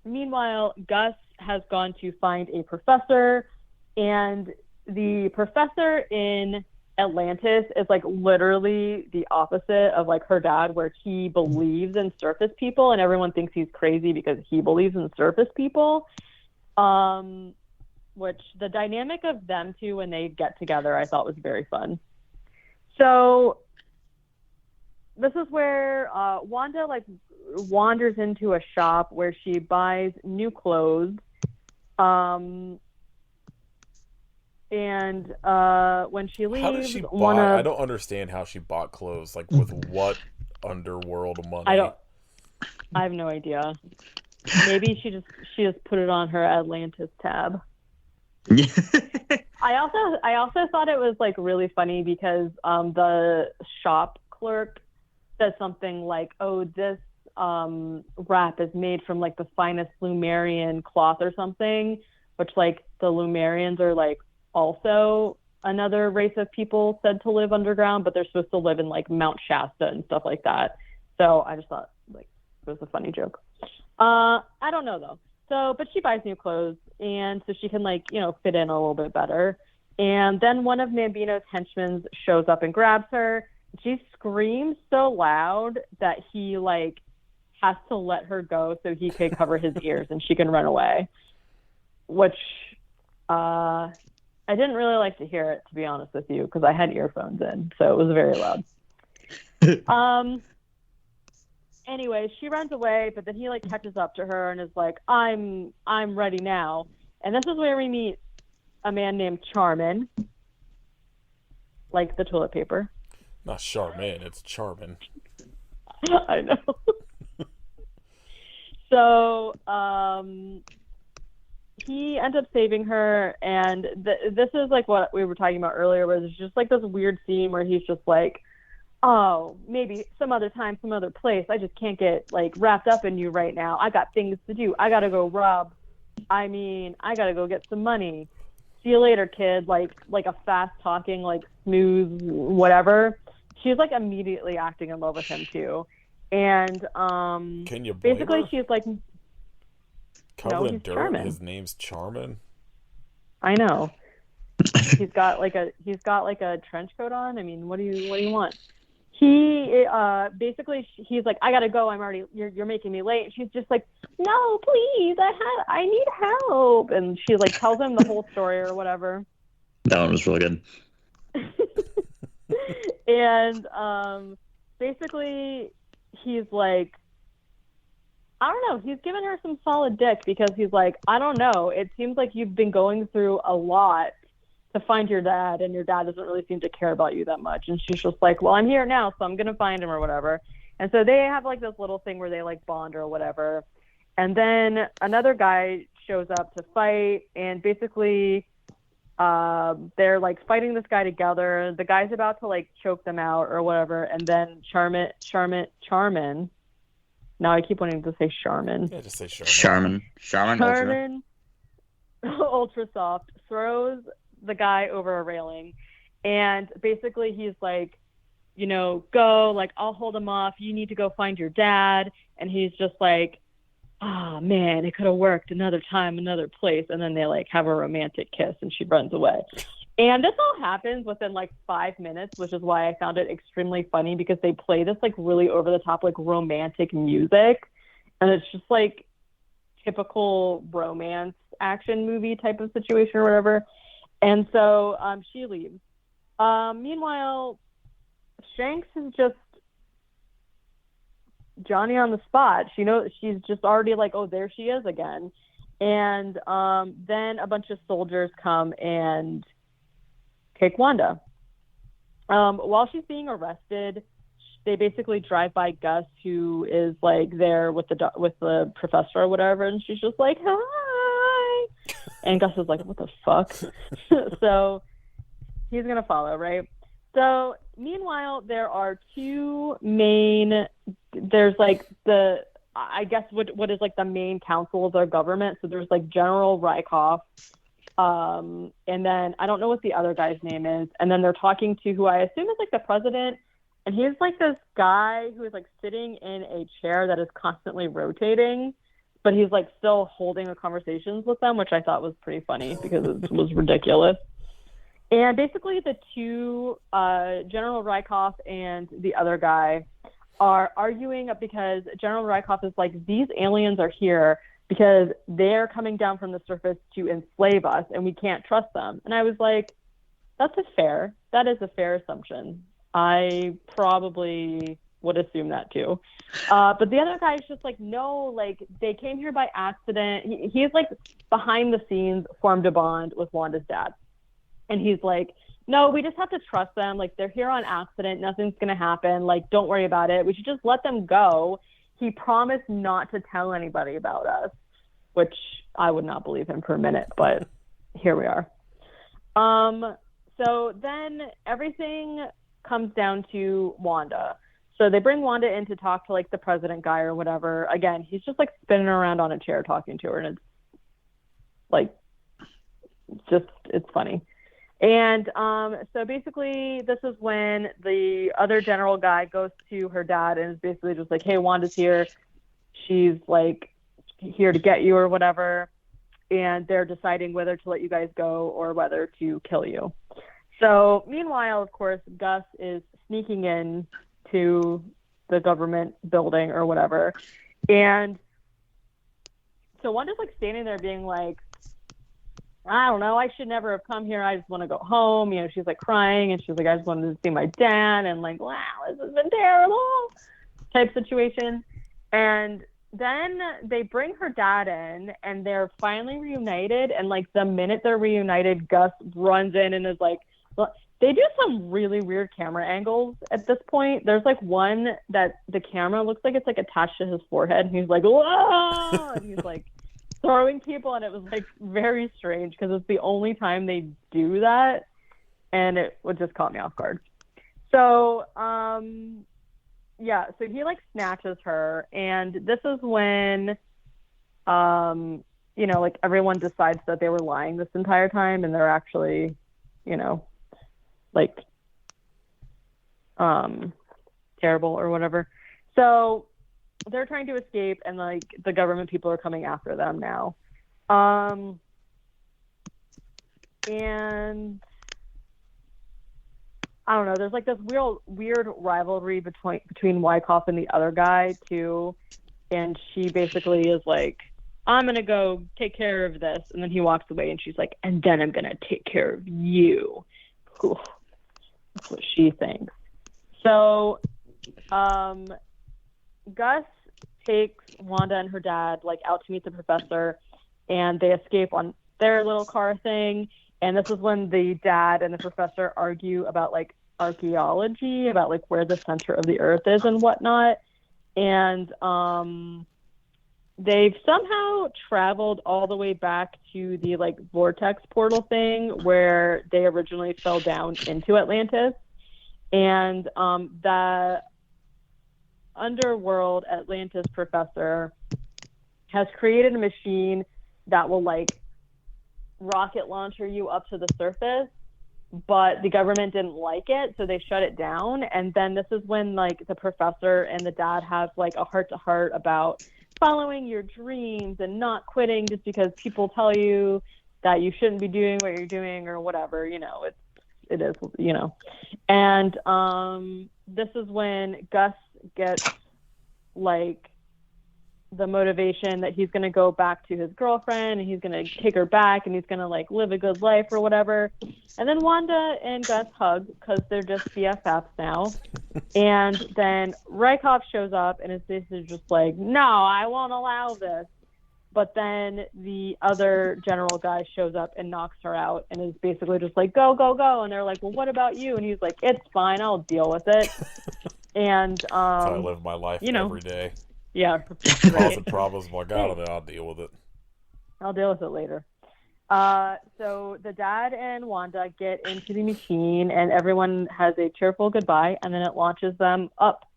Meanwhile, Gus has gone to find a professor, and the professor in Atlantis is like literally the opposite of like her dad, where he believes in surface people, and everyone thinks he's crazy because he believes in surface people. Which the dynamic of them two when they get together, I thought was very fun. So this is where Wanda like wanders into a shop where she buys new clothes. And when she leaves, how did she buy? I don't understand how she bought clothes. Like with what underworld money? I have no idea. Maybe she just put it on her Atlantis tab. I also thought it was like really funny because the shop clerk said something like, "Oh, this wrap is made from like the finest Lumerian cloth or something," which like the Lumerians are like also another race of people said to live underground, but they're supposed to live in like Mount Shasta and stuff like that. So I just thought like it was a funny joke. I don't know though. So, but she buys new clothes, and so she can like, you know, fit in a little bit better. And then one of Mambino's henchmen shows up and grabs her. She screams so loud that he like has to let her go so he can cover his ears and she can run away. Which I didn't really like to hear it, to be honest with you, because I had earphones in, so it was very loud. Anyway, she runs away, but then he like catches up to her and is like, I'm ready now. And this is where we meet a man named Charmin. Like the toilet paper. Not Charmin, it's Charmin. I know. So, he ends up saving her, and this is like what we were talking about earlier, where there's just like this weird scene where he's just like, oh, maybe some other time, some other place. I just can't get like wrapped up in you right now. I got things to do. I gotta go I gotta go get some money. See you later, kid. Like a fast talking, like smooth, whatever. She's like immediately acting in love with him too. And can you blame basically her? She's like covered in he's dirt. Charmin. His name's Charmin. I know. He's got like a trench coat on. I mean, what do you want? He basically he's like, I gotta go. You're making me late. And she's just like, no, please, I need help. And she like tells him the whole story or whatever. That one was really good. And basically he's like, I don't know. He's giving her some solid dick because he's like, I don't know. It seems like you've been going through a lot to find your dad, and your dad doesn't really seem to care about you that much. And she's just like, well, I'm here now, so I'm going to find him or whatever. And so they have like this little thing where they like bond or whatever. And then another guy shows up to fight, and basically they're like fighting this guy together. The guy's about to like choke them out or whatever. And then Charmin. Now I keep wanting to say Charmin. Yeah, just say Charmin. Charmin Ultra Soft throws the guy over a railing, and basically he's like, you know, go, like, I'll hold him off. You need to go find your dad. And he's just like, oh man, it could have worked another time, another place. And then they like have a romantic kiss, and she runs away. And this all happens within like 5 minutes, which is why I found it extremely funny, because they play this like really over the top, like romantic music. And it's just like typical romance action movie type of situation or whatever. And so she leaves. Meanwhile, Shanks is just Johnny on the spot. She knows, she's just already like, oh, there she is again. And then a bunch of soldiers come and take Wanda. While she's being arrested, they basically drive by Gus, who is like there with the professor or whatever, and she's just like, hi. And Gus is like, what the fuck? So he's gonna follow, right? So meanwhile, there are two main. There's like I guess what is like the main council of their government. So there's like General Rykov, and then I don't know what the other guy's name is. And then they're talking to who I assume is like the president. And he's like this guy who is like sitting in a chair that is constantly rotating, but he's like still holding the conversations with them, which I thought was pretty funny because it was ridiculous. And basically the two, General Rykov and the other guy, are arguing because General Rykov is like, these aliens are here because they're coming down from the surface to enslave us and we can't trust them. And I was like, that is a fair assumption. I probably would assume that too. But the other guy is just like, no, like they came here by accident. He's like behind the scenes formed a bond with Wanda's dad. And he's like, no, we just have to trust them. Like they're here on accident. Nothing's going to happen. Like, don't worry about it. We should just let them go. He promised not to tell anybody about us, which I would not believe him for a minute, but here we are. So then everything comes down to Wanda. So they bring Wanda in to talk to like the president guy or whatever. Again, he's just like spinning around on a chair talking to her, and it's like, it's funny. And so basically this is when the other general guy goes to her dad and is basically just like, hey, Wanda's here. She's like here to get you or whatever. And they're deciding whether to let you guys go or whether to kill you. So meanwhile, of course, Gus is sneaking in to the government building or whatever. And so Wanda's like standing there being like, I don't know, I should never have come here. I just want to go home. You know, she's like crying and she's like, I just wanted to see my dad, and like, wow, this has been terrible type situation. And then they bring her dad in and they're finally reunited. And like the minute they're reunited, Gus runs in and is like, they do some really weird camera angles at this point. There's like one that the camera looks like it's like attached to his forehead. And he's like, whoa! And he's like throwing people. And it was like very strange because it's the only time they do that. And it would just caught me off guard. So, yeah, so he like snatches her. And this is when, you know, like everyone decides that they were lying this entire time and they're actually, you know, like terrible or whatever. So they're trying to escape and like the government people are coming after them now. And I don't know, there's like this weird rivalry between Wyckoff and the other guy too. And she basically is like, I'm going to go take care of this. And then he walks away and she's like, and then I'm going to take care of you. Ooh. That's what she thinks. So, Gus takes Wanda and her dad like out to meet the professor, and they escape on their little car thing. And this is when the dad and the professor argue about like archaeology, about like where the center of the earth is and whatnot. And they've somehow traveled all the way back to the like vortex portal thing where they originally fell down into Atlantis. And the underworld Atlantis professor has created a machine that will like rocket launcher you up to the surface, but the government didn't like it, so they shut it down. And then this is when like the professor and the dad have like a heart-to-heart about following your dreams and not quitting just because people tell you that you shouldn't be doing what you're doing or whatever, you know, it is, you know. And this is when Gus gets like the motivation that he's going to go back to his girlfriend and he's going to take her back and he's going to like live a good life or whatever. And then Wanda and Gus hug because they're just BFFs now. And then Rykov shows up and is basically just like, no, I won't allow this. But then the other general guy shows up and knocks her out and is basically just like, go, go, go. And they're like, well, what about you? And he's like, it's fine. I'll deal with it. And that's how I live my life every day. Yeah. Causing problems, well, God, I'll deal with it. I'll deal with it later. So the dad and Wanda get into the machine and everyone has a cheerful goodbye, and then it launches them up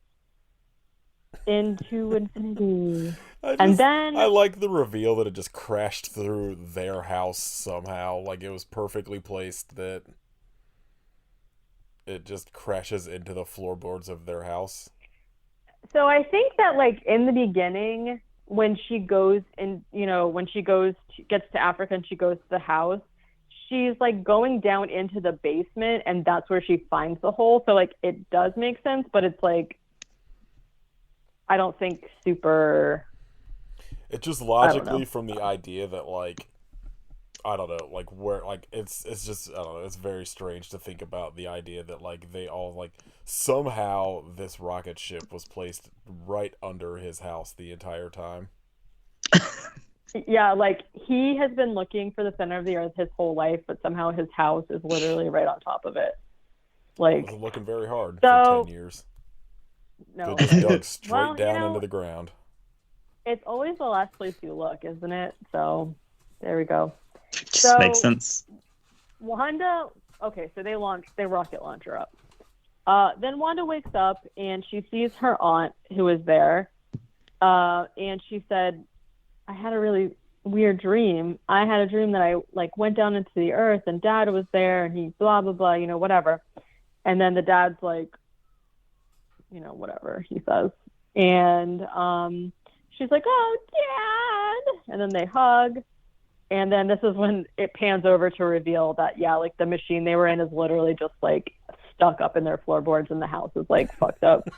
into infinity. I like the reveal that it just crashed through their house somehow. Like it was perfectly placed that it just crashes into the floorboards of their house. So I think that like in the beginning, when she goes and, you know, when she gets to Africa and she goes to the house, she's like going down into the basement and that's where she finds the hole. So like it does make sense, but it's like, I don't think super It just logically from the idea that like I don't know, like where like it's just I don't know, it's very strange to think about the idea that like they all like somehow this rocket ship was placed right under his house the entire time. Yeah, like he has been looking for the center of the earth his whole life, but somehow his house is literally right on top of it. Like, wasn't looking very hard for 10 years. No. They just dug straight down into the ground. It's always the last place you look, isn't it? So there we go. Just makes sense. Wanda, okay, so they rocket launch her up. Then Wanda wakes up and she sees her aunt who is there. And she said, I had a really weird dream. I had a dream that I like went down into the earth and Dad was there and he blah, blah, blah, you know, whatever. And then the dad's like, you know, whatever he says. And she's like, oh, Dad. And then they hug. And then this is when it pans over to reveal that, yeah, like the machine they were in is literally just like stuck up in their floorboards and the house is like fucked up.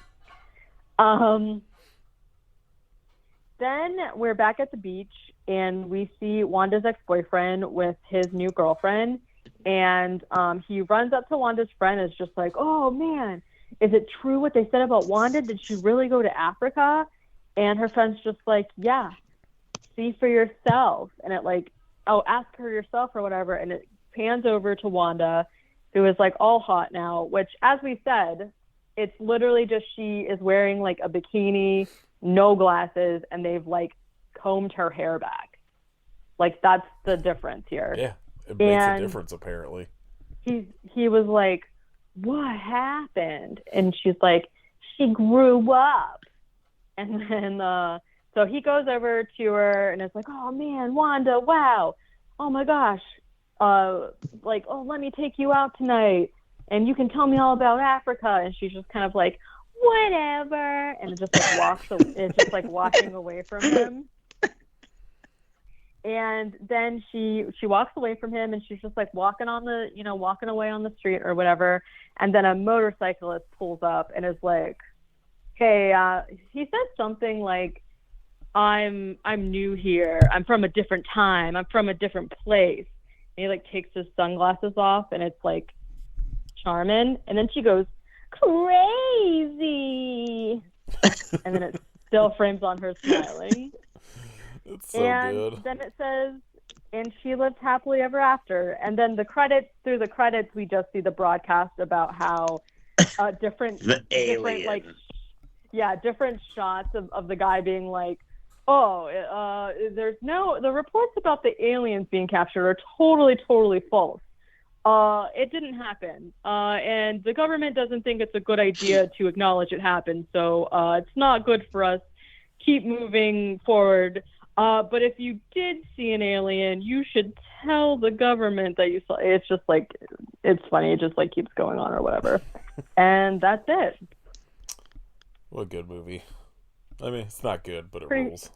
Then we're back at the beach and we see Wanda's ex-boyfriend with his new girlfriend. And he runs up to Wanda's friend and is just like, oh, man, is it true what they said about Wanda? Did she really go to Africa? And her friend's just like, yeah, see for yourself. And it like, oh, ask her yourself or whatever. And it pans over to Wanda, who is like all hot now, which, as we said, it's literally just she is wearing like a bikini, no glasses, and they've like combed her hair back. Like, that's the difference here. Yeah, it makes a difference, apparently. He was like, what happened? And she's like, she grew up. And then so he goes over to her and it's like, oh man, Wanda, wow, oh my gosh, like, oh, let me take you out tonight and you can tell me all about Africa. And she's just kind of like, whatever, and it just like walking away from him. And then she walks away from him and she's just like walking away on the street or whatever. And then a motorcyclist pulls up and is like, hey, he said something like, I'm new here. I'm from a different time. I'm from a different place. And he like takes his sunglasses off and it's like Charmin. And then she goes, crazy. And then it still frames on her smiling. It's so good. And then it says, and she lived happily ever after. And then through the credits, we just see the broadcast about how different shots of the guy being like, oh, the reports about the aliens being captured are totally false. It didn't happen. And the government doesn't think it's a good idea to acknowledge it happened. So it's not good for us. Keep moving forward. But if you did see an alien, you should tell the government that you saw. It's just like, it's funny. It just like keeps going on or whatever. And that's it. What a good movie. I mean, it's not good, but it rules.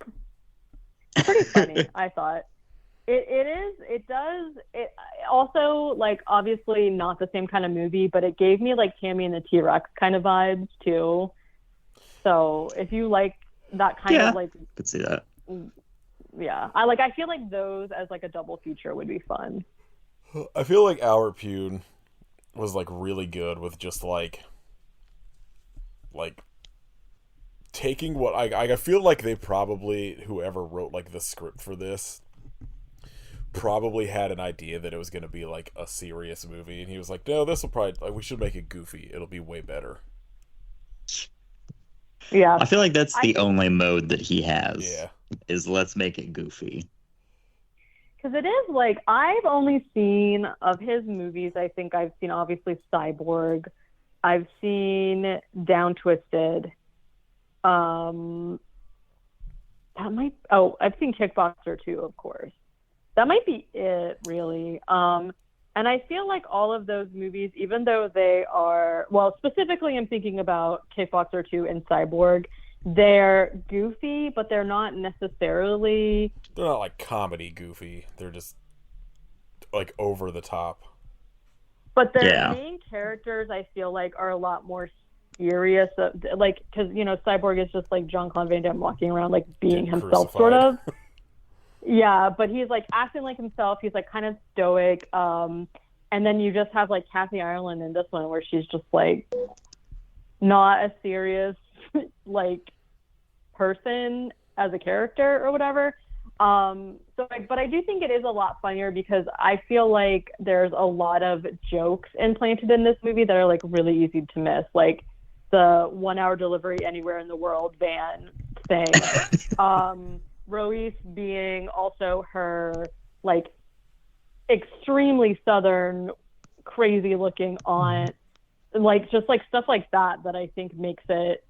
Pretty funny, I thought. It also, like, obviously not the same kind of movie, but it gave me like Tammy and the T-Rex kind of vibes too. So if you like that kind of like, could see that. Yeah, I feel like those as like a double feature would be fun. I feel like Albert Pyun was like really good with just like taking what I feel like they probably, whoever wrote like the script for this probably had an idea that it was going to be like a serious movie, and he was like, no, this will probably, like, we should make it goofy, it'll be way better. Yeah, I feel like that's the only mode that he has. Yeah, is let's make it goofy. Because it is like, I've only seen of his movies, I think I've seen obviously Cyborg, I've seen Down Twisted, I've seen Kickboxer too, of course. That might be it, really. And I feel like all of those movies, even though they are, well, specifically I'm thinking about Kickboxer 2 and Cyborg, they're goofy, but they're not necessarily... They're not like comedy goofy. They're just like over the top. But their main characters, I feel like, are a lot more serious, like, because Cyborg is just like Jean-Claude Van Damme walking around like being Getting himself, crucified. sort of. Yeah, but he's like acting like himself. He's like kind of stoic. And then you just have like Kathy Ireland in this one, where she's just like not a serious like person as a character or whatever. But I do think it is a lot funnier because I feel like there's a lot of jokes implanted in this movie that are like really easy to miss, like the 1 hour delivery anywhere in the world van thing. Rois being also her like extremely southern, crazy looking aunt, like just like stuff like that I think makes it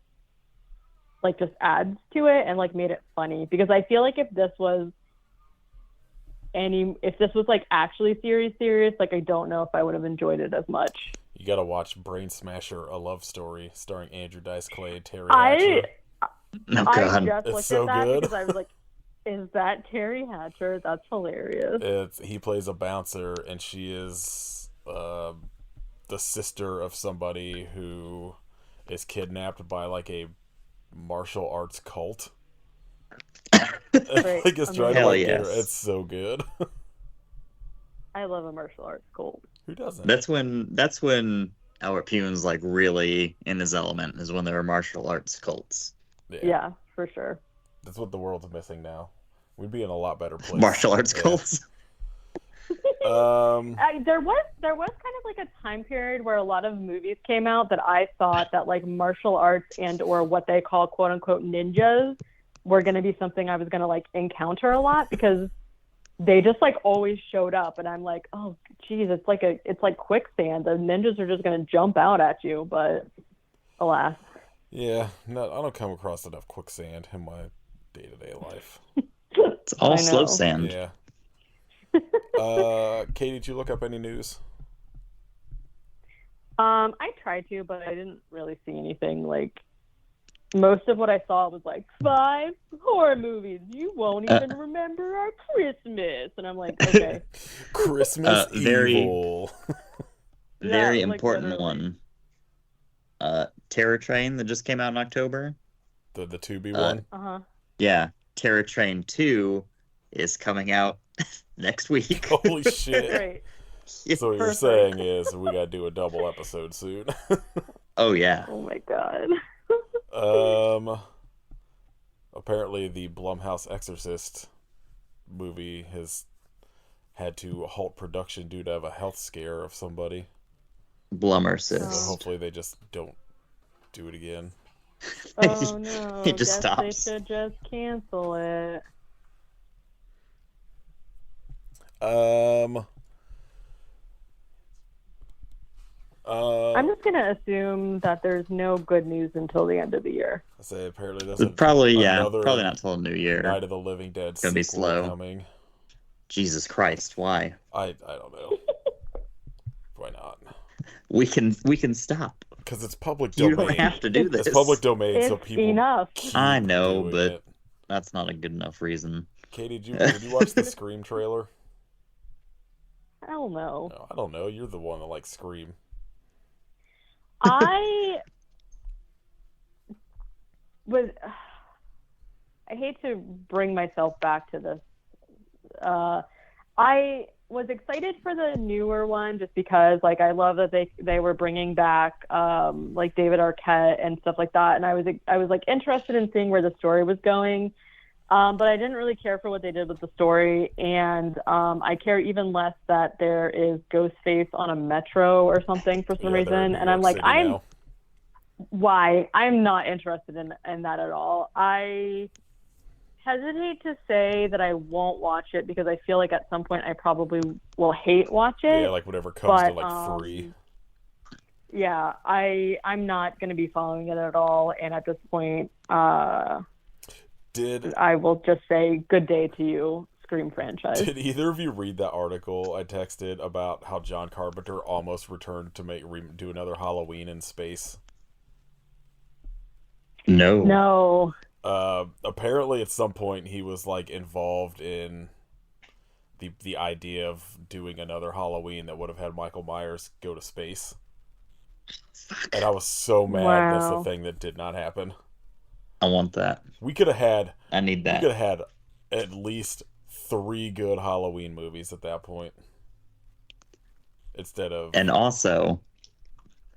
like just adds to it and like made it funny, because I feel like if this was like actually serious, like I don't know if I would have enjoyed it as much. You gotta watch Brain Smasher: A Love Story, starring Andrew Dice Clay, Terry I Hatcher. I just It's looked so at that good. because I was like, is that Terry Hatcher? That's hilarious. He plays a bouncer, and she is the sister of somebody who is kidnapped by like a martial arts cult. Great. Like it's trying to Hell like get her. yes. It's so good. I love a martial arts cult. Who doesn't? That's when Albert Pyun's like really in his element, is when there were martial arts cults. Yeah, for sure. That's what the world's missing now. We'd be in a lot better place. Martial arts Yeah. cults. There was kind of like a time period where a lot of movies came out that I thought that like martial arts and or what they call quote unquote ninjas were going to be something I was going to like encounter a lot, because they just like always showed up, and I'm like, oh geez, it's like quicksand. The ninjas are just going to jump out at you, but alas. Yeah, no, I don't come across enough quicksand in my day-to-day life. It's all I slow know. sand. Yeah. Katie, did you look up any news? I tried to, but I didn't really see anything. Like, most of what I saw was like 5 horror movies you won't even remember our Christmas, and I'm like, okay. Christmas very- Evil. Very Yeah, like, important literally. one. Terror Train that just came out in October. the 2B one. Uh-huh. Yeah, Terror Train 2 is coming out next week. Holy shit. Great. So what you're Perfect. saying is we gotta do a double episode soon. Oh yeah. Oh my god. Apparently the Blumhouse Exorcist movie has had to halt production due to have a health scare of somebody. Blummer So sis. hopefully they just don't do it again. Oh no. It just Guess stops. They should just cancel it. I'm just gonna assume that there's no good news until the end of the year. I say apparently there's Probably another probably not till New Year. Night of the Living Dead Gonna be sequel slow. coming. Jesus Christ, why? I don't know. Why not? We can stop. Because it's public You domain. don't have to do this. It's public domain, so It's people enough. keep I know, doing but it. that's not a good enough reason. Katie, did you watch the Scream trailer? Hell no. No, I don't know. You're the one that likes Scream. I hate to bring myself back to this. I was excited for the newer one just because, like, I love that they were bringing back like David Arquette and stuff like that, and I was like interested in seeing where the story was going. But I didn't really care for what they did with the story, and I care even less that there is Ghostface on a metro or something for some Yeah, they're in reason. New And I'm York like, City now. why? I'm not interested in that at all. I hesitate to say that I won't watch it because I feel like at some point I probably will hate watch it. Yeah, like whatever comes to but, like free. Yeah, I'm not going to be following it at all, and at this point, Did I will just say good day to you, Scream franchise. Did either of you read that article I texted about how John Carpenter almost returned to do another Halloween in space? No. No. Apparently, at some point, he was like involved in the idea of doing another Halloween that would have had Michael Myers go to space. Fuck. And I was so mad that's the Wow. thing that did not happen. I want that. We could have had I need we that. could have had at least 3 good Halloween movies at that point. Instead of And also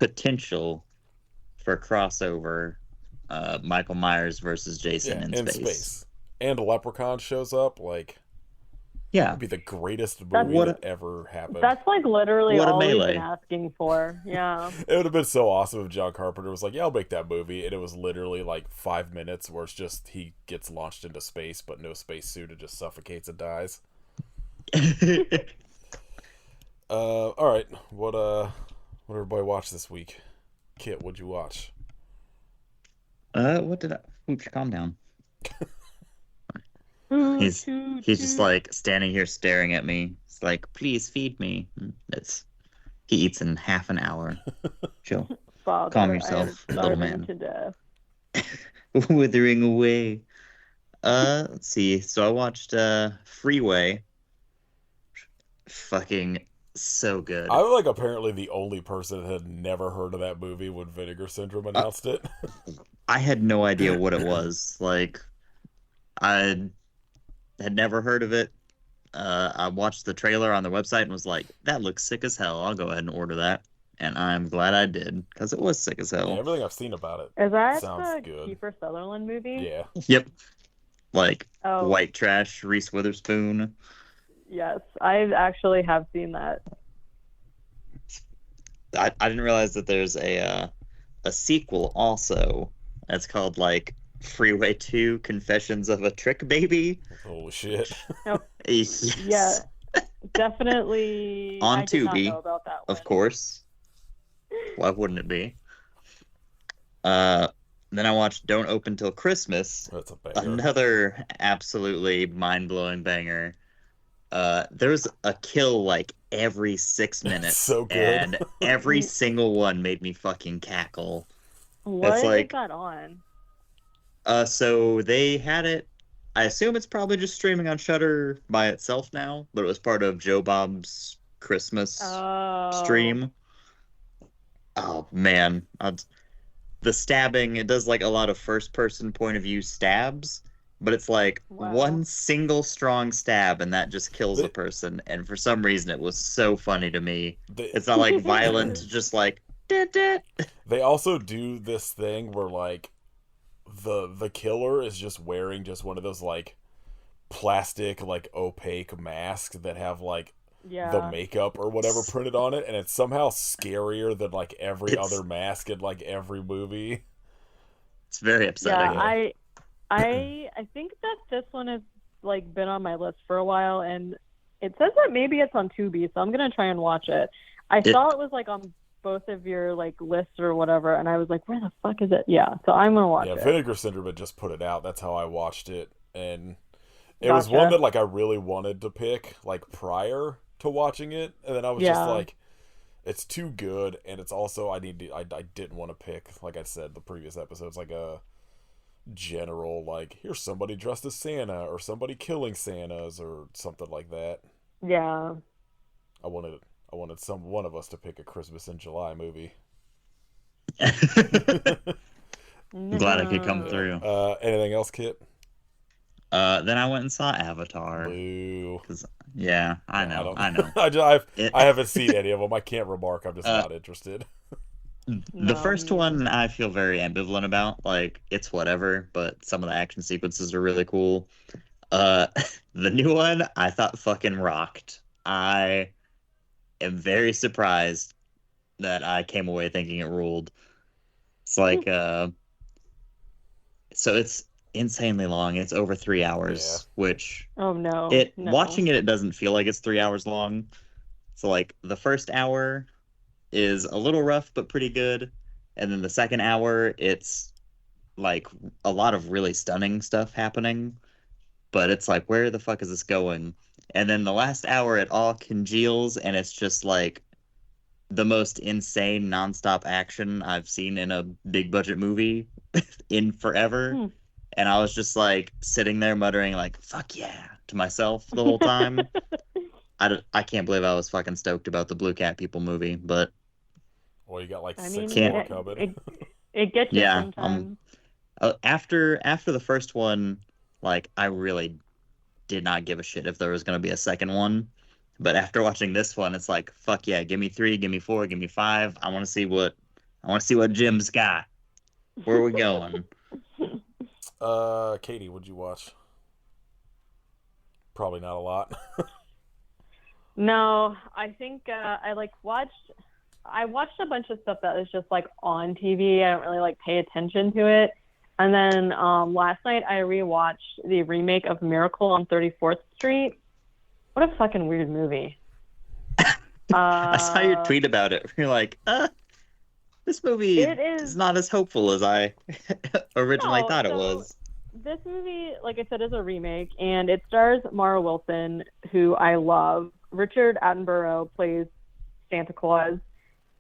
potential for crossover Michael Myers versus Jason in space. And Leprechaun shows up, like Yeah. it'd be the greatest That's- movie What that ever happened. That's like literally What a all we've melee. been asking for. Yeah. It would have been so awesome if John Carpenter was like, "Yeah, I'll make that movie," and it was literally like 5 minutes where it's just he gets launched into space, but no spacesuit, and just suffocates and dies. All right, what everybody watch this week? Kit, what'd you watch? What did I... Oops, calm down. He's just like standing here staring at me. It's like, please feed me. He eats in half an hour. Chill. Father, calm I am yourself, little starving man. to death. Withering away. Let's see. So I watched Freeway. Fucking so good. I was like apparently the only person that had never heard of that movie when Vinegar Syndrome announced it. I had no idea what it was. Like, I had never heard of it. I watched the trailer on the website and was like, that looks sick as hell. I'll go ahead and order that. And I'm glad I did, because it was sick as hell. Yeah, everything I've seen about it Is that sounds the good. Kiefer Sutherland movie? Yeah. Yep. Like, Oh, white trash, Reese Witherspoon. yes. I actually have seen that. I didn't realize that there's a sequel also. That's called, like, Freeway 2 Confessions of a Trick Baby. Holy shit. Yes. Yeah, definitely. On I did not Tubi, know about that one. Of course. Why wouldn't it be? Then I watched Don't Open Till Christmas. That's a banger. Another absolutely mind-blowing banger. There's a kill like every 6 minutes. So good. And every single one made me fucking cackle. What is like- that on? So they had it. I assume it's probably just streaming on Shudder by itself now, but it was part of Joe Bob's Christmas stream. Oh man, the stabbing, it does like a lot of first person point of view stabs, but it's like Wow. one single strong stab and that just kills a person, and for some reason it was so funny to me. It's not like violent, just like They also do this thing where like the killer is just wearing just one of those like plastic like opaque masks that have like Yeah. the makeup or whatever printed on it, and it's somehow scarier than like every It's- other mask in like every movie. It's very upsetting. Yeah, I think that this one has like been on my list for a while, and it says that maybe it's on Tubi, so I'm gonna try and watch it. I saw it was like on both of your like lists or whatever, and I was like, where the fuck is it? Yeah, so I'm gonna watch Yeah, it. Vinegar Syndrome had just put it out. That's how I watched it, and it was Gotcha. one that like I really wanted to pick like prior to watching it, and then I was just Yeah. like, it's too good, and it's also I didn't want to pick, like I said the previous episodes, like a general like here's somebody dressed as Santa or somebody killing Santas or something like that. Yeah. I wanted one of us to pick a Christmas in July movie. I'm glad I could come through. Anything else, Kit? Then I went and saw Avatar. Boo. Yeah, I know. I haven't seen any of them. I can't remark. I'm just not interested. The No, first me one I feel very ambivalent about. Like, it's whatever, but some of the action sequences are really cool. The new one I thought fucking rocked. I am very surprised that I came away thinking it ruled. It's like so it's insanely long. It's over 3 hours, which Oh no. No. watching it doesn't feel like it's 3 hours long. So like the first hour is a little rough but pretty good, and then the second hour it's like a lot of really stunning stuff happening, but it's like, where the fuck is this going? And then the last hour it all congeals, and it's just like the most insane nonstop action I've seen in a big budget movie in forever. And I was just like sitting there muttering like, fuck yeah, to myself the whole time. I can't believe I was fucking stoked about the Blue Cat People movie, but Well, Well, you got like I six mean, more coming. it gets you Yeah, sometimes. after the first one, like I really did not give a shit if there was going to be a second one. But after watching this one, it's like, fuck yeah, give me 3, give me 4, give me 5. I want to see what Jim's got. Where are we going? Katie, what'd you watch? Probably not a lot. No, I think I watched a bunch of stuff that was just like on TV. I don't really like pay attention to it. And then last night I rewatched the remake of Miracle on 34th Street. What a fucking weird movie. I saw your tweet about it. You're like, this movie is not as hopeful as I originally thought it was. This movie, like I said, is a remake, and it stars Mara Wilson, who I love. Richard Attenborough plays Santa Claus.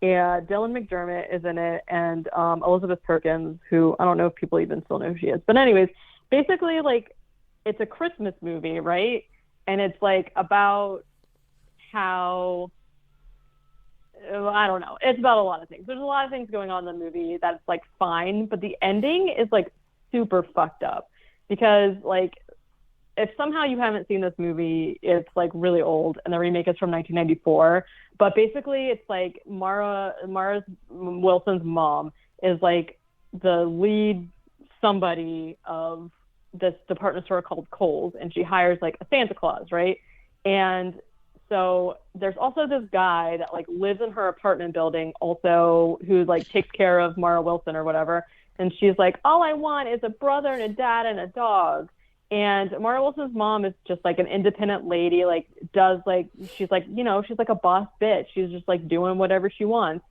And Dylan McDermott is in it, and Elizabeth Perkins, who I don't know if people even still know who she is. But anyways, basically, like, it's a Christmas movie, right? And it's, like, about how, I don't know. It's about a lot of things. There's a lot of things going on in the movie that's, like, fine. But the ending is, like, super fucked up. Because, like, if somehow you haven't seen this movie, it's, like, really old. And the remake is from 1994. But basically, it's like Mara Wilson's mom is like the lead somebody of this department store called Kohl's, and she hires like a Santa Claus, right? And so there's also this guy that like lives in her apartment building, also who like takes care of Mara Wilson or whatever. And she's like, all I want is a brother and a dad and a dog. And Mara Wilson's mom is just like an independent lady, like does like, she's like, you know, she's like a boss bitch. She's just like doing whatever she wants.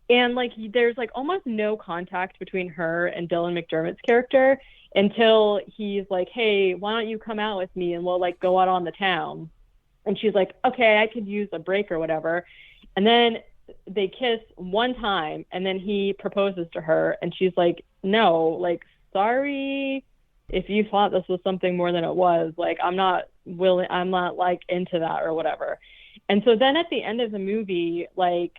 And like, there's like almost no contact between her and Dylan McDermott's character until he's like, hey, why don't you come out with me and we'll like go out on the town. And she's like, okay, I could use a break or whatever. And then they kiss one time and then he proposes to her and she's like, no, like, sorry. If you thought this was something more than it was, like, I'm not like into that or whatever. And so then at the end of the movie, like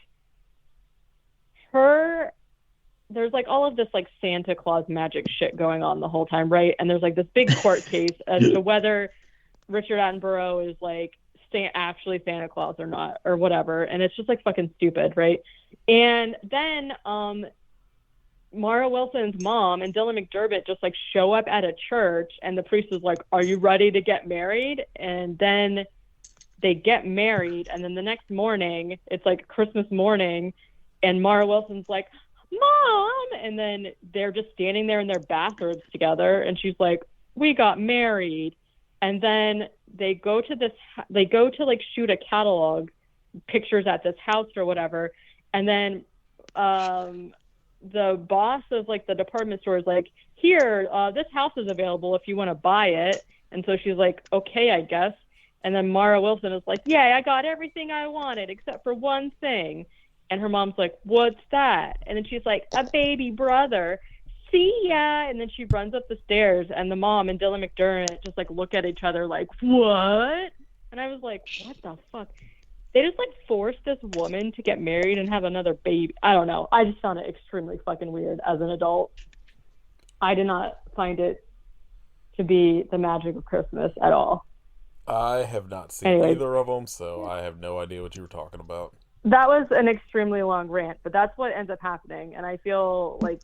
there's like all of this like Santa Claus magic shit going on the whole time, right? And there's like this big court case as to whether Richard Attenborough is like actually Santa Claus or not or whatever. And it's just like fucking stupid, right? And then Mara Wilson's mom and Dylan McDermott just like show up at a church and the priest is like, are you ready to get married? And then they get married. And then the next morning, it's like Christmas morning and Mara Wilson's like, Mom. And then they're just standing there in their bathrobes together. And she's like, we got married. And then they go to like shoot a catalog pictures at this house or whatever. And then, the boss of like the department store is like, here, this house is available if you want to buy it. And so she's like, okay, I guess. And then Mara Wilson is like, yeah, I got everything I wanted except for one thing. And her mom's like, what's that? And then she's like, a baby brother. See ya. And then she runs up the stairs and the mom and Dylan McDermott just like look at each other like, what? And I was like, what the fuck? They just like forced this woman to get married and have another baby. I don't know. I just found it extremely fucking weird as an adult. I did not find it to be the magic of Christmas at all. I have not seen either of them, so I have no idea what you were talking about. That was an extremely long rant, but that's what ends up happening. And I feel like,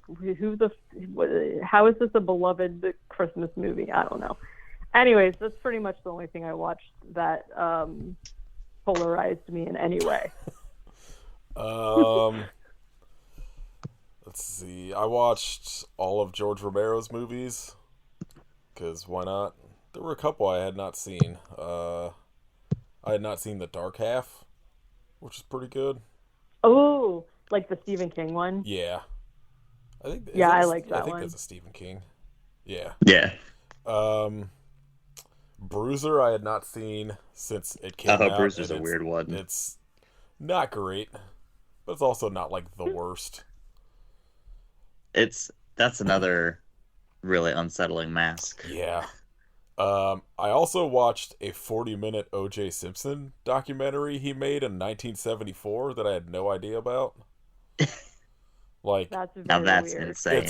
how is this a beloved Christmas movie? I don't know. Anyways, that's pretty much the only thing I watched that polarized me in any way. Let's see. I watched all of George Romero's movies, because why not? There were a couple I had not seen. I had not seen The Dark Half, which is pretty good. Oh, like the Stephen King one? Yeah. I like that one. I think that's a Stephen King. Yeah. Yeah. Bruiser I had not seen since it came out. I thought Bruiser's a weird one. It's not great, but it's also not like the worst. That's another really unsettling mask. Yeah. I also watched a 40-minute O.J. Simpson documentary he made in 1974 that I had no idea about. Like, That's Now very that's weird. insane.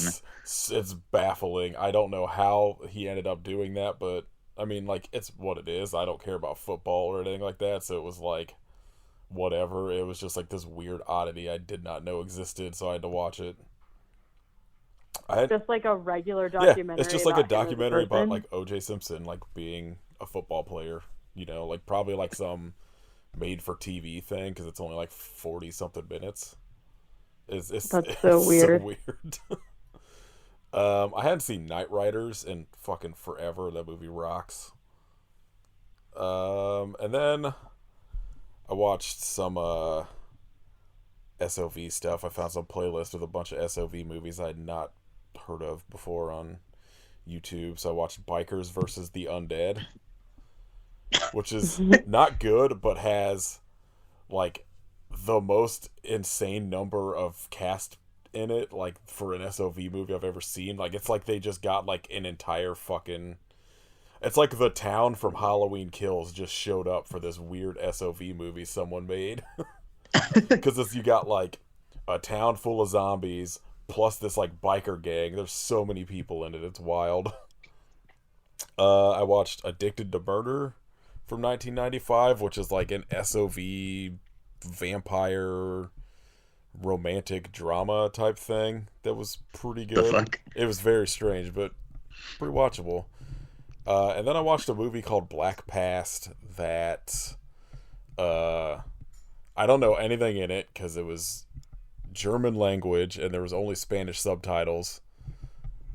it's baffling. I don't know how he ended up doing that, but I mean, like, it's what it is. I don't care about football or anything like that, so it was like whatever. It was just like this weird oddity I did not know existed, so I had to watch it. Just like a regular Yeah, documentary. it's just like a about him as documentary about person. like O.J. Simpson, like being a football player. Like probably like some made for TV thing because it's only like 40 something minutes. That's It's so so weird. weird. I hadn't seen Knight Riders in fucking forever. That movie rocks. And then I watched some SOV stuff. I found some playlist with a bunch of SOV movies I had not heard of before on YouTube. So I watched Bikers versus the Undead, which is not good, but has like the most insane number of cast in it, like for an SOV movie I've ever seen. Like it's like they just got like an entire fucking. It's like the town from Halloween Kills just showed up for this weird SOV movie someone made. Because you got like a town full of zombies plus this like biker gang. There's so many people in it. It's wild. I watched Addicted to Murder from 1995, which is like an SOV vampire romantic drama type thing that was pretty The good. fuck? It was very strange, but pretty watchable. And then I watched a movie called Black Past that I don't know anything in it because it was German language and there was only Spanish subtitles,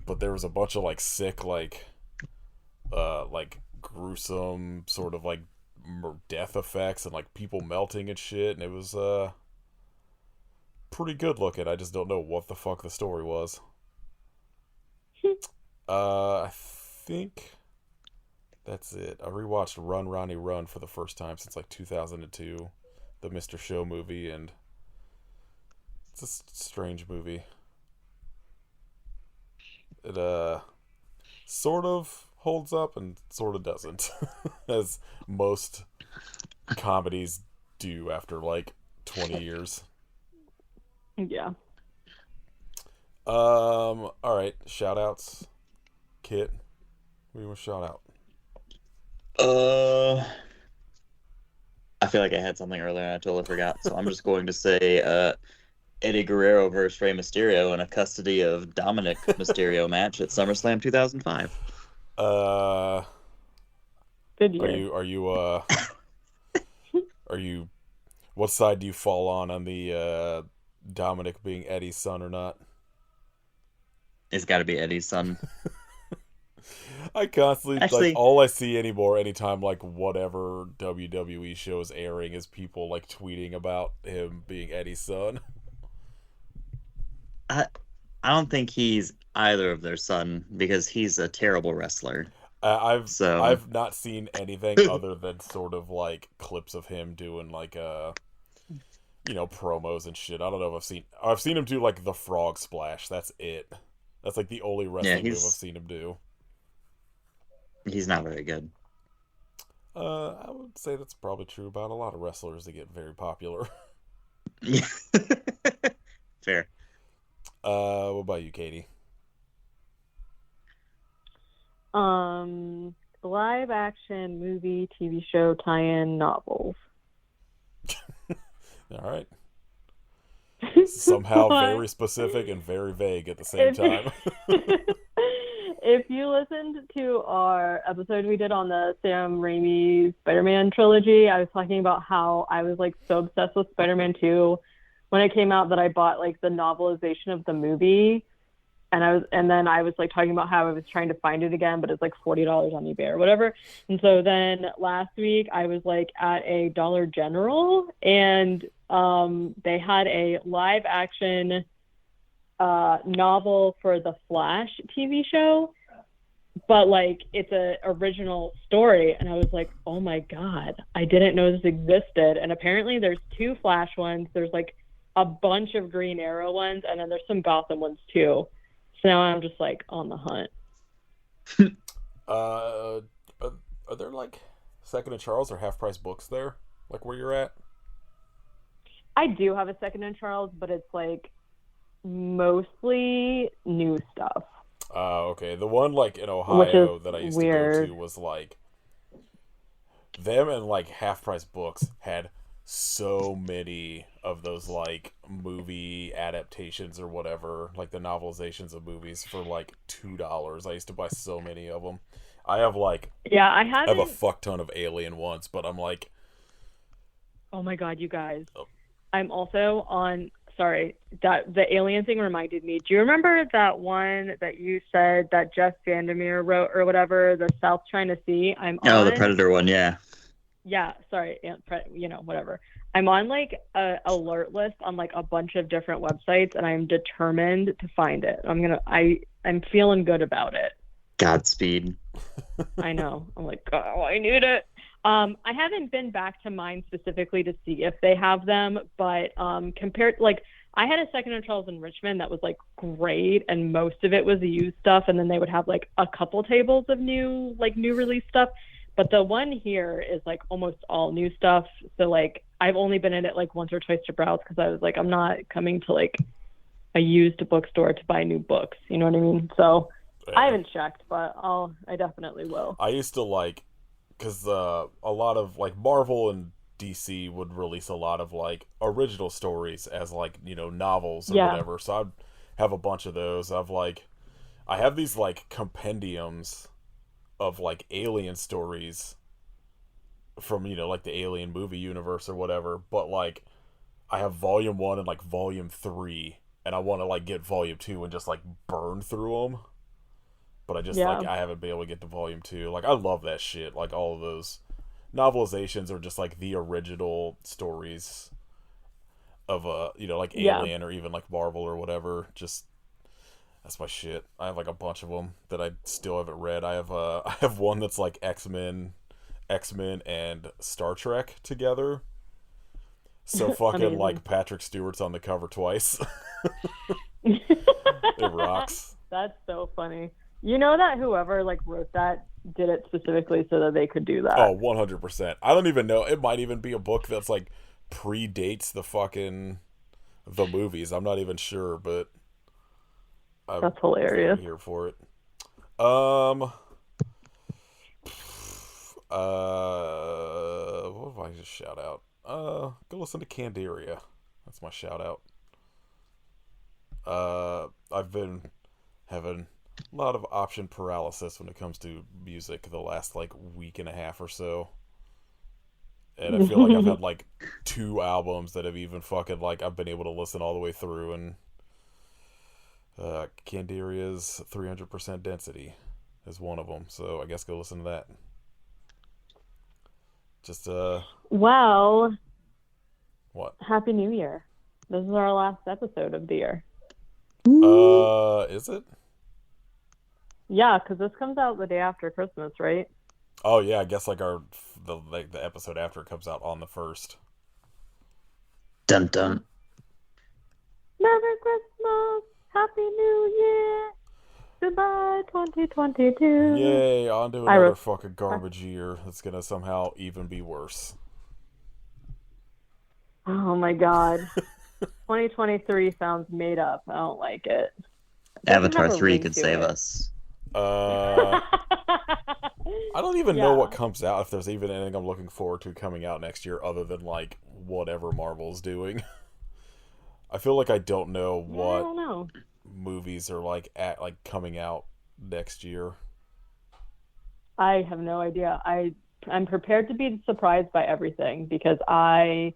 but there was a bunch of like sick like gruesome sort of like death effects and like people melting and shit, and it was pretty good looking. I just don't know what the fuck the story was. I think that's it. I rewatched Run Ronnie Run for the first time since like 2002, the Mr. Show movie, and it's a strange movie. It sort of holds up and sort of doesn't, as most comedies do after like 20 years. Yeah. All right, shout outs. Kit, what do you want to shout out? I feel like I had something earlier and I totally forgot. So I'm just going to say Eddie Guerrero versus Rey Mysterio in a custody of Dominic Mysterio match at SummerSlam 2005. Good year. Are you what side do you fall on the Dominic being Eddie's son or not? It's got to be Eddie's son. I constantly Actually, like all I see anymore anytime like whatever WWE show is airing is people like tweeting about him being Eddie's son. I don't think he's either of their son because he's a terrible wrestler. I've not seen anything other than sort of like clips of him doing like promos and shit. I don't know if I've seen him do like the frog splash. That's it. That's like the only wrestling move I've seen him do. He's not very good. I would say that's probably true about a lot of wrestlers that get very popular. Fair. What about you, Katie? Live action movie, TV show, tie-in novels. All right. Somehow very specific and very vague at the same time. If you listened to our episode we did on the Sam Raimi Spider-Man trilogy, I was talking about how I was like so obsessed with Spider-Man 2 when it came out that I bought like the novelization of the movie, and then I was like talking about how I was trying to find it again, but it's like $40 on eBay or whatever. And so then last week I was like at a Dollar General and they had a live action novel for the Flash TV show, but like it's a original story, and I was like, oh my god, I didn't know this existed. And apparently there's 2 Flash ones, there's like a bunch of Green Arrow ones, and then there's some Gotham ones too. So now I'm just like on the hunt. Are there like Second and Charles or Half Price Books there, like where you're at? I do have a second in Charles, but it's like mostly new stuff. Okay. The one like in Ohio that I used weird. to go to was like them, and like Half Price Books had so many of those like movie adaptations or whatever, like the novelizations of movies for like $2. I used to buy so many of them. I have like I I have haven't. a fuck ton of Alien ones, but I'm like, Oh my God, you guys! Oh. I'm also on. Sorry, that the alien thing reminded me. Do you remember that one that you said that Jeff Vandermeer wrote or whatever, the South China Sea? I'm on. the Predator one, yeah. Yeah, sorry, whatever. I'm on like a alert list on like a bunch of different websites, and I'm determined to find it. I'm feeling good about it. Godspeed. I know. I'm like, oh, I need it. I haven't been back to mine specifically to see if they have them, but compared, like, I had a second in Charles in Richmond that was like great, and most of it was the used stuff, and then they would have like a couple tables of new release stuff. But the one here is like almost all new stuff. So like I've only been in it like once or twice to browse because I was like, I'm not coming to like a used bookstore to buy new books. You know what I mean? So I haven't checked, but I definitely will. I used to like, because a lot of like Marvel and DC would release a lot of like original stories as like, you know, novels or whatever. So I'd have a bunch of those. I have these like compendiums of like alien stories from, you know, like the Alien movie universe or whatever, but like I have volume 1 and like volume 3, and I want to like get volume 2 and just like burn through them, but I just like I haven't been able to get to volume 2. Like I love that shit. Like all of those novelizations are just like the original stories of you know, like Alien or even like Marvel or whatever. Just that's my shit. I have like a bunch of them that I still haven't read. I have one that's like X-Men and Star Trek together. So fucking like Patrick Stewart's on the cover twice. It rocks. That's so funny. You know that whoever like wrote that did it specifically so that they could do that. Oh, 100%. I don't even know. It might even be a book that's like predates the movies. I'm not even sure, but that's hilarious. I'm here for it. What if I just shout out? Go listen to Candaria. That's my shout out. I've been having a lot of option paralysis when it comes to music the last like week and a half or so. And I feel like I've had like 2 albums that have even fucking like I've been able to listen all the way through, and Candaria's 300% Density is one of them, so I guess go listen to that. Just well, what? Happy New Year. This is our last episode of the year. Is it? Yeah, because this comes out the day after Christmas, right? Oh yeah, I guess like the episode after it comes out on the 1st. Dun dun. Merry Christmas, Happy New Year, goodbye 2022. Yay, on to another fucking garbage year that's gonna somehow even be worse. Oh my god. 2023 sounds made up. I don't like it. Avatar 3 could save us. I don't even know what comes out, if there's even anything I'm looking forward to coming out next year other than like whatever Marvel's doing. I feel like I don't know what movies are like coming out next year. I have no idea. I'm prepared to be surprised by everything because I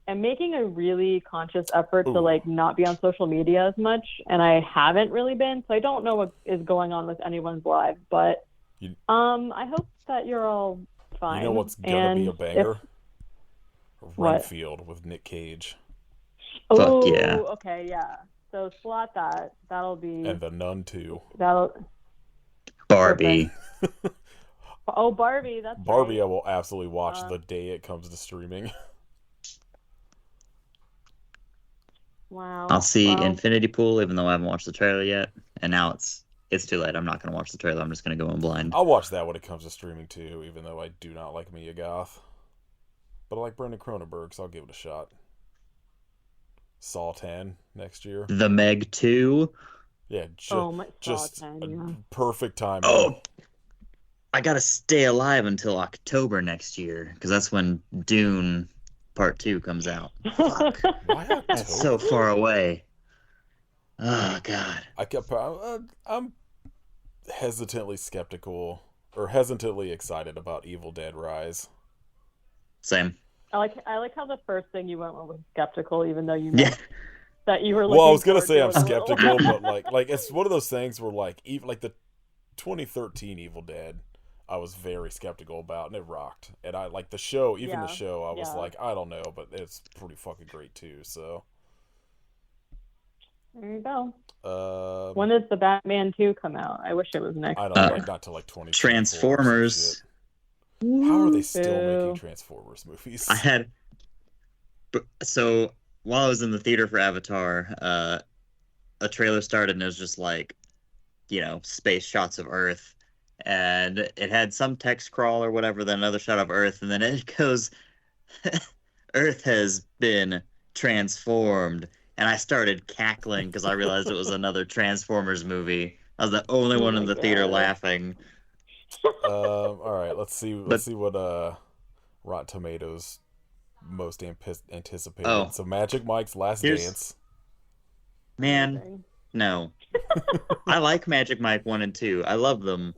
am making a really conscious effort to like not be on social media as much, and I haven't really been, so I don't know what is going on with anyone's lives, but I hope that you're all fine. You know what's gonna be a banger? Renfield with Nick Cage. Fuck yeah. Okay, yeah. So slot that. That'll be. And The Nun 2. Barbie. Oh, Barbie. That's Barbie. right. I will absolutely watch the day it comes to streaming. Wow. I'll see Infinity Pool, even though I haven't watched the trailer yet. And now it's too late. I'm not going to watch the trailer. I'm just going to go in blind. I'll watch that when it comes to streaming too, even though I do not like Mia Goth. But I like Brendan Cronenberg, so I'll give it a shot. Saw 10 next year. The Meg 2. Yeah, just Saw 10, yeah. perfect timing. Oh, I gotta stay alive until October next year because that's when Dune Part 2 comes out. Fuck. Why October? That's so far away. Oh God. I'm hesitantly skeptical or hesitantly excited about Evil Dead Rise. Same. I like how the first thing you went with was skeptical, even though you know that you were. Well, I was gonna forward say I'm to it a skeptical, little. but like it's one of those things where like even like the 2013 Evil Dead, I was very skeptical about, and it rocked. And I like the show, even the show. I was like, I don't know, but it's pretty fucking great too. So there you go. When does the Batman 2 come out? I wish it was next. I don't know, not till like 20. Transformers. How are they still making Transformers movies? So while I was in the theater for Avatar, a trailer started and it was just like, space shots of Earth, and it had some text crawl or whatever, then another shot of Earth, and then it goes, Earth has been transformed, and I started cackling because I realized it was another Transformers movie. I was the only one in the theater laughing. All right, let's see what Rotten Tomatoes most anticipated. Oh. So Magic Mike's Last Dance. Man, no. I like Magic Mike 1 and 2. I love them.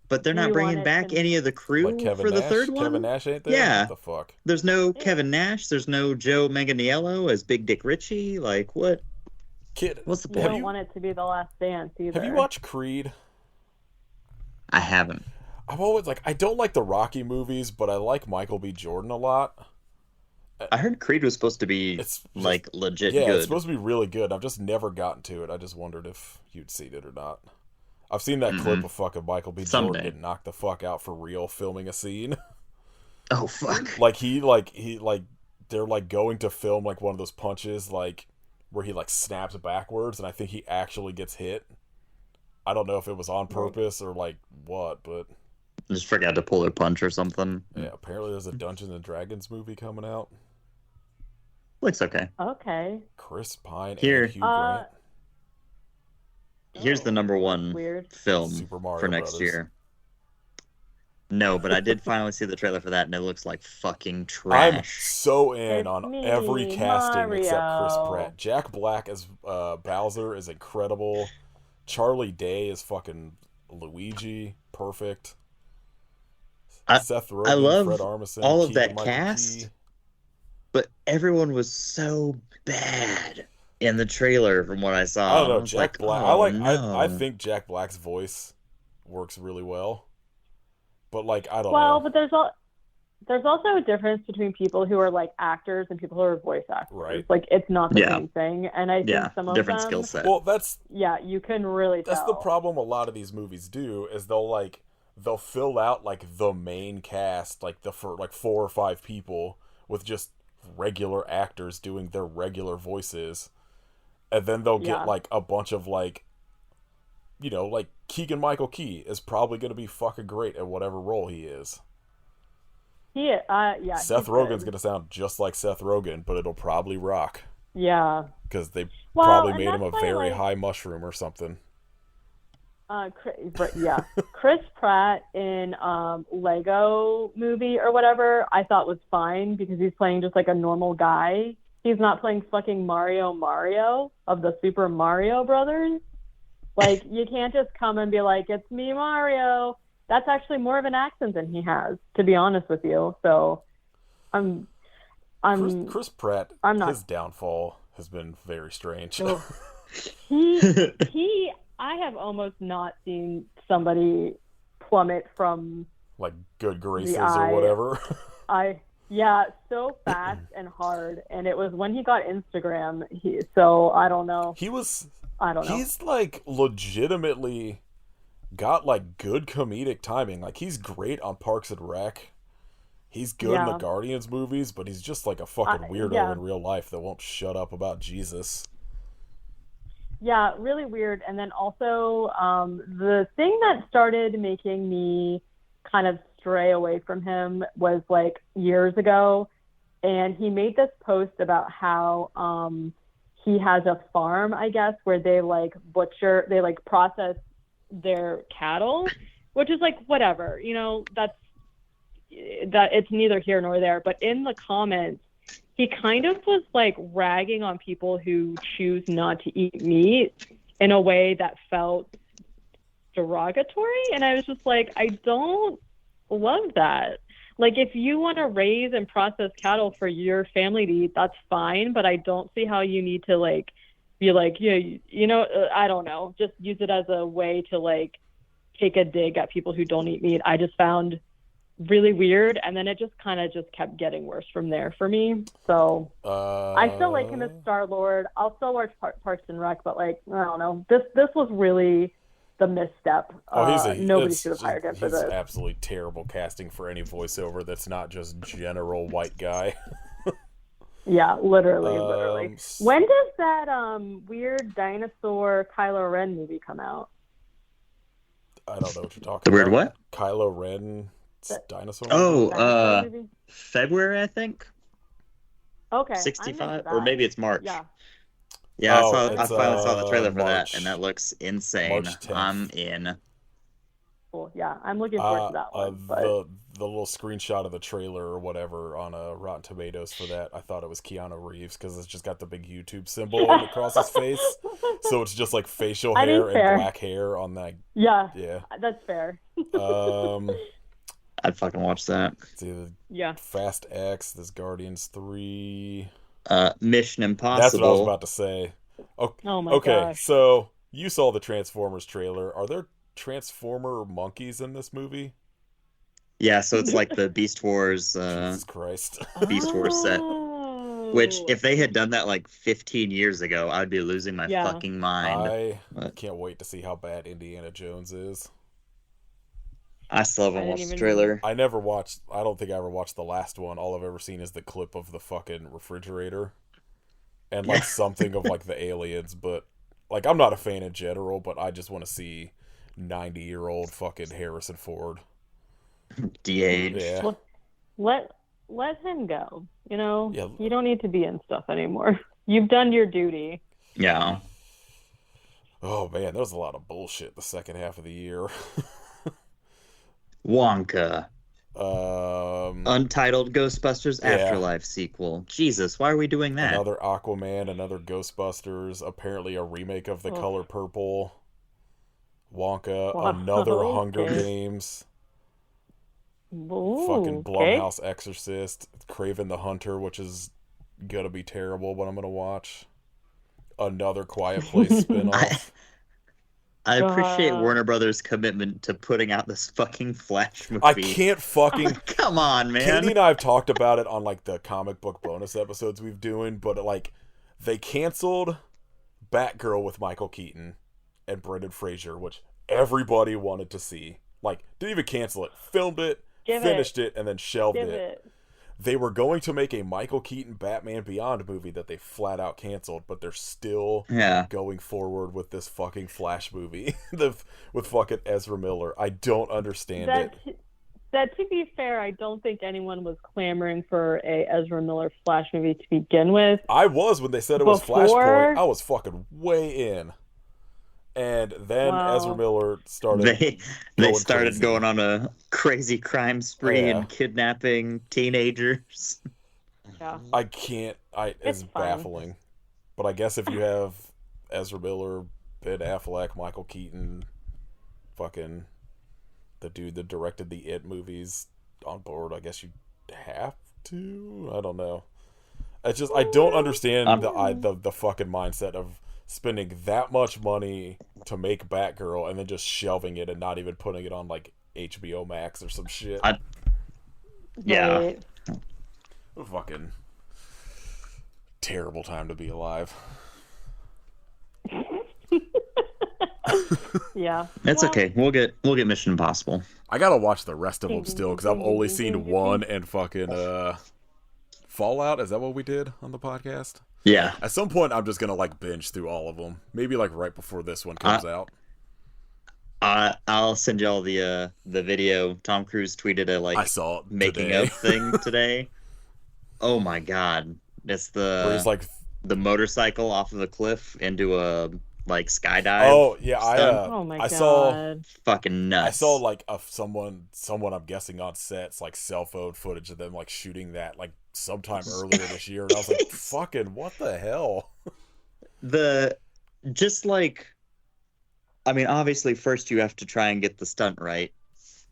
But they're not bringing back any of the crew for the third one? Kevin Nash ain't there? Yeah. What the fuck? There's no Kevin Nash. There's no Joe Manganiello as Big Dick Ritchie. Like, what? Kid, what's the You point? don't want it to be The Last Dance either. Have you watched Creed? I haven't. I'm always like, I don't like the Rocky movies, but I like Michael B. Jordan a lot. I heard Creed was supposed to be legit good. Yeah, it's supposed to be really good. I've just never gotten to it. I just wondered if you'd seen it or not. I've seen that clip of fucking Michael B. Jordan getting knocked the fuck out for real filming a scene. Oh fuck! Like they're like going to film like one of those punches like where he like snaps backwards, and I think he actually gets hit. I don't know if it was on purpose or like what, but just forgot to pull their punch or something. Yeah, apparently there's a Dungeons and Dragons movie coming out. Looks okay. Okay. Chris Pine Here. and Hugh Grant. Here's the number one film Super Mario for next Brothers. year. No, but I did finally see the trailer for that, and it looks like fucking trash. I'm so in It's on me, every casting except Chris Mario. Pratt. Jack Black as Bowser is incredible. Charlie Day is fucking Luigi, perfect. Seth Rogen, I love Fred Armisen, all of that Keegan-Michael cast. Key. But everyone was so bad in the trailer from what I saw. I don't know, was Jack like, Black. oh, I no. think Jack Black's voice works really well. But like I don't Well, know. but there's also a difference between people who are like actors and people who are voice actors. Right. Like it's not the same thing. And I think some of different them, skill set. Well, that's you can really tell. the problem a lot of these movies do is they'll fill out like the main cast like for 4 or 5 people with just regular actors doing their regular voices, and then they'll get like a bunch of like Keegan-Michael Key is probably going to be fucking great at whatever role he is. Seth Rogen's going to sound just like Seth Rogen, but it'll probably rock. Yeah. Because they probably made him a that's why, very like, high mushroom or something. Chris Pratt in Lego movie or whatever I thought was fine because he's playing just like a normal guy. He's not playing fucking Mario of the Super Mario Brothers. Like, you can't just come and be like, it's me, Mario. That's actually more of an accent than he has, to be honest with you. So, Chris Pratt, his downfall has been very strange. I have almost not seen somebody plummet from like good graces or whatever. So fast and hard, and it was when he got Instagram. So I don't know. I don't know. He's like legitimately got like good comedic timing. Like he's great on Parks and Rec. He's good in the Guardians movies, but he's just like a fucking weirdo in real life that won't shut up about Jesus. Yeah, really weird. And then also the thing that started making me kind of stray away from him was like years ago, and he made this post about how he has a farm, I guess, where they like process their cattle, which is like whatever, you know, that it's neither here nor there. But in the comments, he kind of was like ragging on people who choose not to eat meat in a way that felt derogatory, and I was just like, I don't love that. Like, if you want to raise and process cattle for your family to eat, that's fine, but I don't see how you need to like be like, yeah, you know, I don't know, just use it as a way to like take a dig at people who don't eat meat. I just found really weird, and then it just kind of just kept getting worse from there for me. So I still like him as Star-Lord. I'll still watch Parks and Rec, but like, I don't know, this was really the misstep. Nobody should have hired him for this. He's absolutely terrible casting for any voiceover that's not just general white guy. Yeah, literally. When does that weird dinosaur Kylo Ren movie come out? I don't know what you're talking about. The weird what? Kylo Ren dinosaur? Oh, February, I think. Okay. 65, or maybe it's March. Yeah. Yeah, I finally saw the trailer for that, and that looks insane. March 10th. I'm in. Cool. Yeah, I'm looking forward to that one. The little screenshot of the trailer or whatever on Rotten Tomatoes for that, I thought it was Keanu Reeves because it's just got the big YouTube symbol across his face. So it's just like facial hair and black hair on that. Yeah, yeah, that's fair. I'd fucking watch that. Yeah. Fast X, there's Guardians 3. Mission Impossible. That's what I was about to say. Oh my gosh. So you saw the Transformers trailer. Are there Transformer monkeys in this movie? Yeah, so it's like the Beast Wars Jesus Christ. Beast Wars set. Which, if they had done that like 15 years ago, I'd be losing my fucking mind. I can't wait to see how bad Indiana Jones is. I still haven't watched the trailer. I don't think I ever watched the last one. All I've ever seen is the clip of the fucking refrigerator. And like something of like the aliens, but like I'm not a fan in general, but I just want to see 90-year-old fucking Harrison Ford. De-aged. Yeah. Let him go. You know, you don't need to be in stuff anymore. You've done your duty. Yeah. Oh man, there was a lot of bullshit the second half of the year. Wonka. Untitled Ghostbusters Afterlife sequel. Jesus, why are we doing that? Another Aquaman, another Ghostbusters, apparently a remake of The Color Purple. Wonka, another Hunger Games. Ooh, fucking Blumhouse Exorcist, Kraven the Hunter, which is gonna be terrible, but I'm gonna watch. Another Quiet Place spinoff. I appreciate Warner Brothers' commitment to putting out this fucking Flash movie. I can't fucking... Come on, man. Katie and I have talked about it on, like, the comic book bonus episodes we've doing, but, like, they canceled Batgirl with Michael Keaton and Brendan Fraser, which everybody wanted to see. Like, didn't even cancel it. Filmed it, finished it, and then shelved it. They were going to make a Michael Keaton Batman Beyond movie that they flat out canceled, but they're still going forward with this fucking Flash movie with fucking Ezra Miller. I don't understand it. That, to be fair, I don't think anyone was clamoring for a Ezra Miller Flash movie to begin with. I was when they said it was Flashpoint. I was fucking way in. And then Ezra Miller started. They started going on a crazy crime spree and kidnapping teenagers. Yeah, it's baffling. But I guess if you have Ezra Miller, Ben Affleck, Michael Keaton, fucking the dude that directed the It movies on board, I guess you have to. I don't know. I don't understand the fucking mindset of spending that much money to make Batgirl and then just shelving it and not even putting it on like HBO Max or some shit. Right. A fucking terrible time to be alive. Yeah, it's okay. We'll get Mission Impossible. I gotta watch the rest of them still because I've only seen one and fucking Fallout. Is that what we did on the podcast? Yeah. At some point, I'm just gonna like binge through all of them. Maybe like right before this one comes out. I'll send y'all the video. Tom Cruise tweeted a I saw it making today. of thing today. Oh my god. It's Where he's like the motorcycle off of a cliff into a like skydive. Oh yeah, Oh my I god. saw fucking nuts. I saw like someone I'm guessing on set's like cell phone footage of them like shooting that like sometime earlier this year, and I was like, fucking what the hell? Just like, I mean, obviously first you have to try and get the stunt right,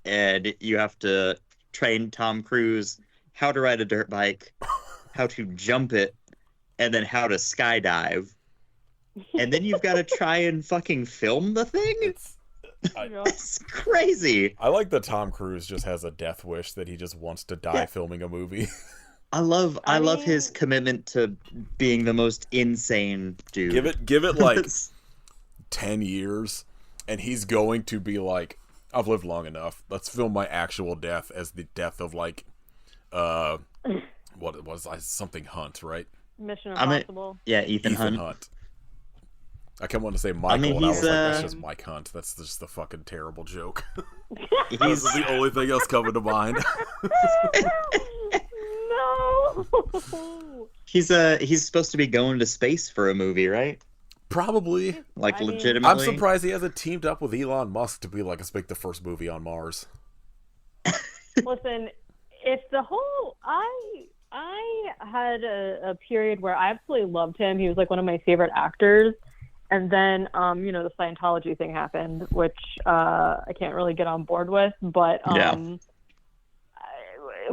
and you have to train Tom Cruise how to ride a dirt bike, how to jump it, and then how to skydive. And then you've got to try and fucking film the thing? It's crazy. I like that Tom Cruise just has a death wish that he just wants to die filming a movie. I love his commitment to being the most insane dude. Give it like 10 years and he's going to be like, I've lived long enough. Let's film my actual death as the death of like what it was, something Hunt, right? Mission Impossible. Ethan Hunt. I kept wanting to say Michael, and I was like, that's just Mike Hunt. That's just the fucking terrible joke. He's the only thing else coming to mind. No. He's supposed to be going to space for a movie, right? Probably. Legitimately. I'm surprised he hasn't teamed up with Elon Musk to be like, let's make the first movie on Mars. Listen, if the whole I had a period where I absolutely loved him. He was like one of my favorite actors. And then, the Scientology thing happened, which I can't really get on board with. But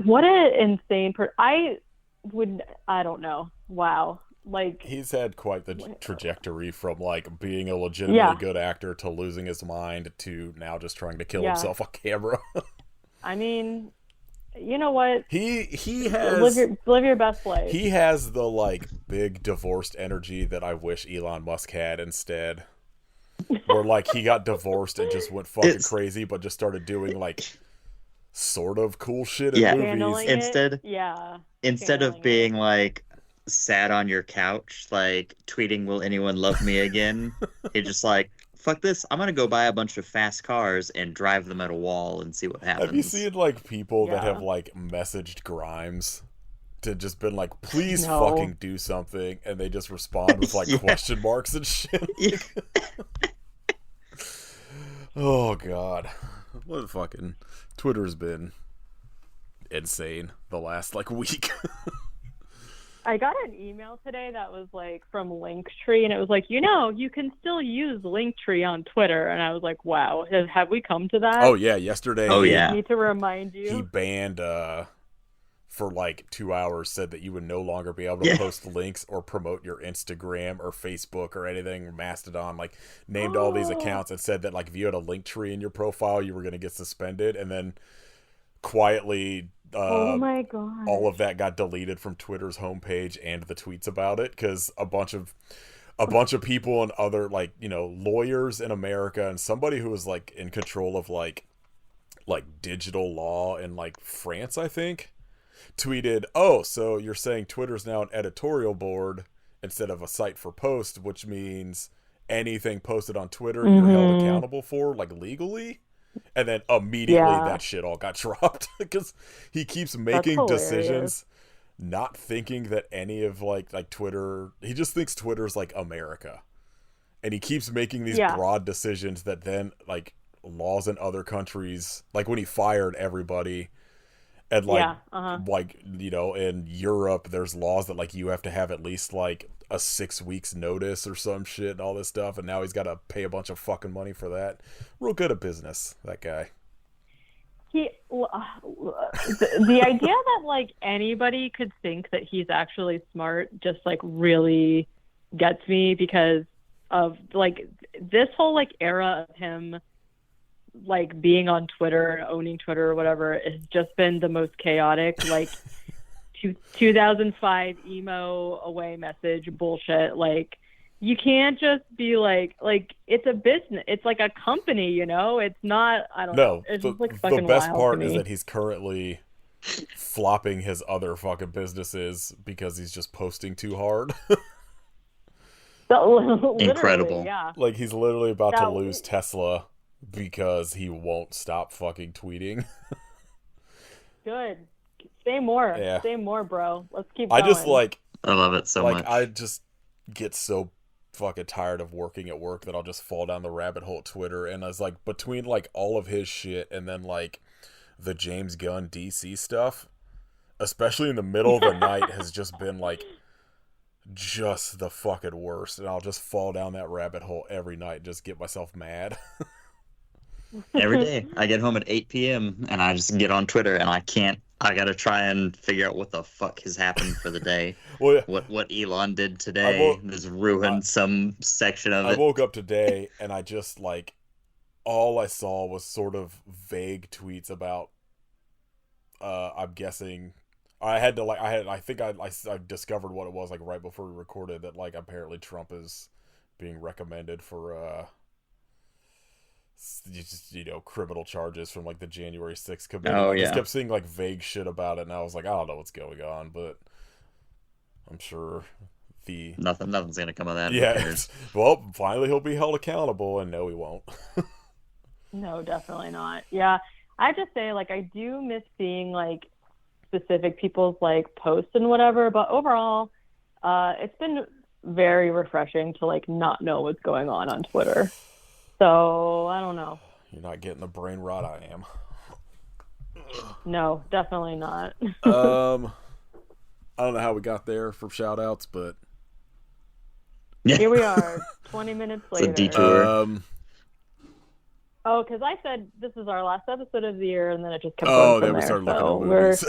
what an insane I don't know. Wow. Like, he's had quite the trajectory from like being a legitimately good actor to losing his mind to now just trying to kill himself on camera. I mean, you know what? He has live your best life. He has the like big divorced energy that I wish Elon Musk had instead. Where like he got divorced and just went fucking crazy, but just started doing like sort of cool shit in movies. Instead of being like sat on your couch like tweeting, "Will anyone love me again?" He just like, fuck this, I'm gonna go buy a bunch of fast cars and drive them at a wall and see what happens. Have you seen like people that have like messaged Grimes to just been like, please fucking do something, and they just respond with like question marks and shit? Oh god, what fucking Twitter's been insane the last like week. I got an email today that was like from Linktree, and it was like, you can still use Linktree on Twitter, and I was like, wow, have we come to that? Oh yeah, yesterday. I need to remind you. He banned for like 2 hours, said that you would no longer be able to post links or promote your Instagram or Facebook or anything, or Mastodon, like named all these accounts and said that like if you had a Linktree in your profile, you were going to get suspended, and then quietly oh my god, all of that got deleted from Twitter's homepage and the tweets about it, because a bunch of people and other like lawyers in America and somebody who was like in control of like digital law in like France, I think, tweeted, oh, so you're saying Twitter's now an editorial board instead of a site for post, which means anything posted on Twitter you're held accountable for like legally. And then immediately that shit all got dropped because he keeps making decisions not thinking that any of like Twitter, he just thinks Twitter's like America, and he keeps making these broad decisions that then like laws in other countries, like when he fired everybody and like in Europe there's laws that like you have to have at least like a 6 weeks notice or some shit and all this stuff, and now he's got to pay a bunch of fucking money for that. Real good at business, that guy. The idea that like anybody could think that he's actually smart just like really gets me, because of like this whole like era of him like being on Twitter, owning Twitter or whatever, has just been the most chaotic. Like 2005 emo away message bullshit. Like, you can't just be like it's a business. It's like a company, It's not. I don't know. It's just like fucking the best wild part to me. is that he's currently flopping his other fucking businesses because he's just posting too hard. So, incredible. Yeah. Like he's literally about to lose Tesla because he won't stop fucking tweeting. Good. Say more. Yeah. Say more, bro. Let's keep I going. just like I love it so much. I just get so fucking tired of working at work that I'll just fall down the rabbit hole at Twitter, and I was like, between like all of his shit and then like the James Gunn DC stuff, especially in the middle of the night, has just been like just the fucking worst, and I'll just fall down that rabbit hole every night and just get myself mad. Every day I get home at 8 p.m. and I just get on Twitter and I gotta try and figure out what the fuck has happened for the day. Well, what Elon did today has ruined some section of it. I woke up today and I just like, all I saw was sort of vague tweets about, I'm guessing, I think I discovered what it was like right before we recorded, that like apparently Trump is being recommended for criminal charges from like the January 6th committee. I just kept seeing like vague shit about it, and I was like, I don't know what's going on, but I'm sure nothing's gonna come of that. Yeah. Well, finally he'll be held accountable, and no, he won't. No, definitely not. Yeah, I just say like I do miss seeing like specific people's like posts and whatever, but overall, it's been very refreshing to like not know what's going on Twitter. So, I don't know. You're not getting the brain rot I am. No, definitely not. I don't know how we got there for shout-outs, but... Here we are, 20 minutes later. It's a detour. Oh, because I said this is our last episode of the year, and then it just kept going from we there. started looking at movies.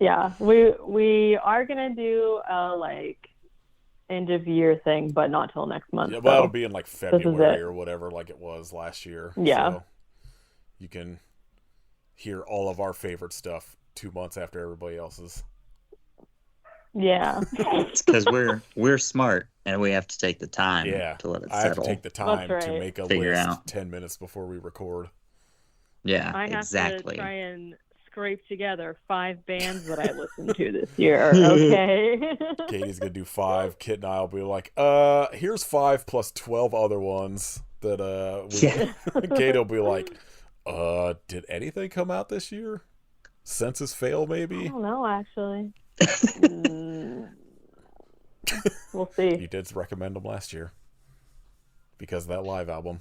Yeah, we are going to do like... end of year thing, but not till next month. Yeah, well, it'll be in like February or whatever, like it was last year. Yeah. So you can hear all of our favorite stuff 2 months after everybody else's. Yeah. It's because we're smart and we have to take the time to let it settle. I have to take the time That's to right. make a Figure list out. 10 minutes before we record. Yeah, I have exactly. to try and scrape together 5 bands that I listened to this year. Okay. Katie's gonna do 5. Kit and I'll be like, here's 5 plus 12 other ones that Katie will be like, did anything come out this year? Census fail, maybe? I don't know, actually. We'll see. You did recommend them last year because of that live album.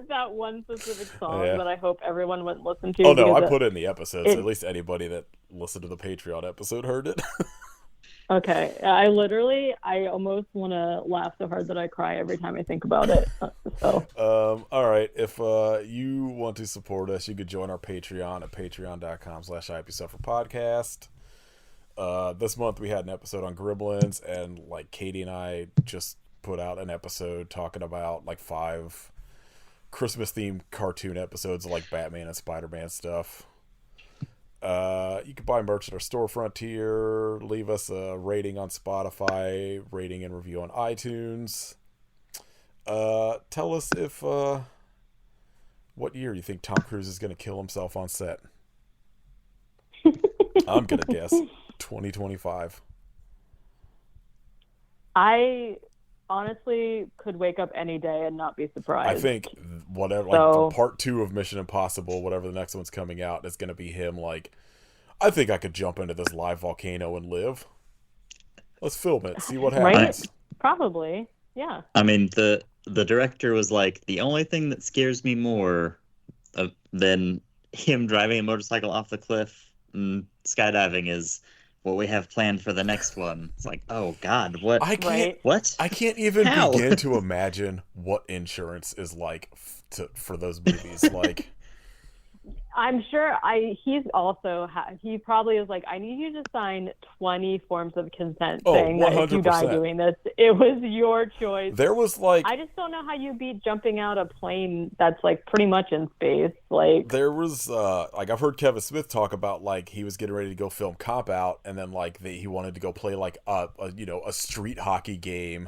That one specific song that I hope everyone went and listen to. Oh no, I put it in the episodes. At least anybody that listened to the Patreon episode heard it. Okay, I almost want to laugh so hard that I cry every time I think about it. So. All right. If you want to support us, you could join our Patreon at patreon.com/IPSufferPodcast. This month we had an episode on Gremlins, and like Katie and I just put out an episode talking about like 5 Christmas themed cartoon episodes of like Batman and Spider-Man stuff. You can buy merch at our storefront tier, leave us a rating on Spotify, rating and review on iTunes. Tell us if what year you think Tom Cruise is going to kill himself on set. I'm going to guess 2025. I honestly could wake up any day and not be surprised. I think whatever, like part 2 of Mission Impossible, whatever the next one's coming out, is going to be him like, I think I could jump into this live volcano and live. Let's film it, see what happens. Right? Probably, yeah. I mean, the director was like, the only thing that scares me more than him driving a motorcycle off the cliff and skydiving is what we have planned for the next one. It's like, oh God, what? I can't. What? I can't even begin to imagine what insurance is like for those movies. Like, I'm sure he probably is like, I need you to sign 20 forms of consent saying that if you die doing this, it was your choice. There was like, I just don't know how you beat jumping out a plane that's like pretty much in space. Like, there was like, I've heard Kevin Smith talk about like he was getting ready to go film Cop Out, and then like he wanted to go play like a street hockey game.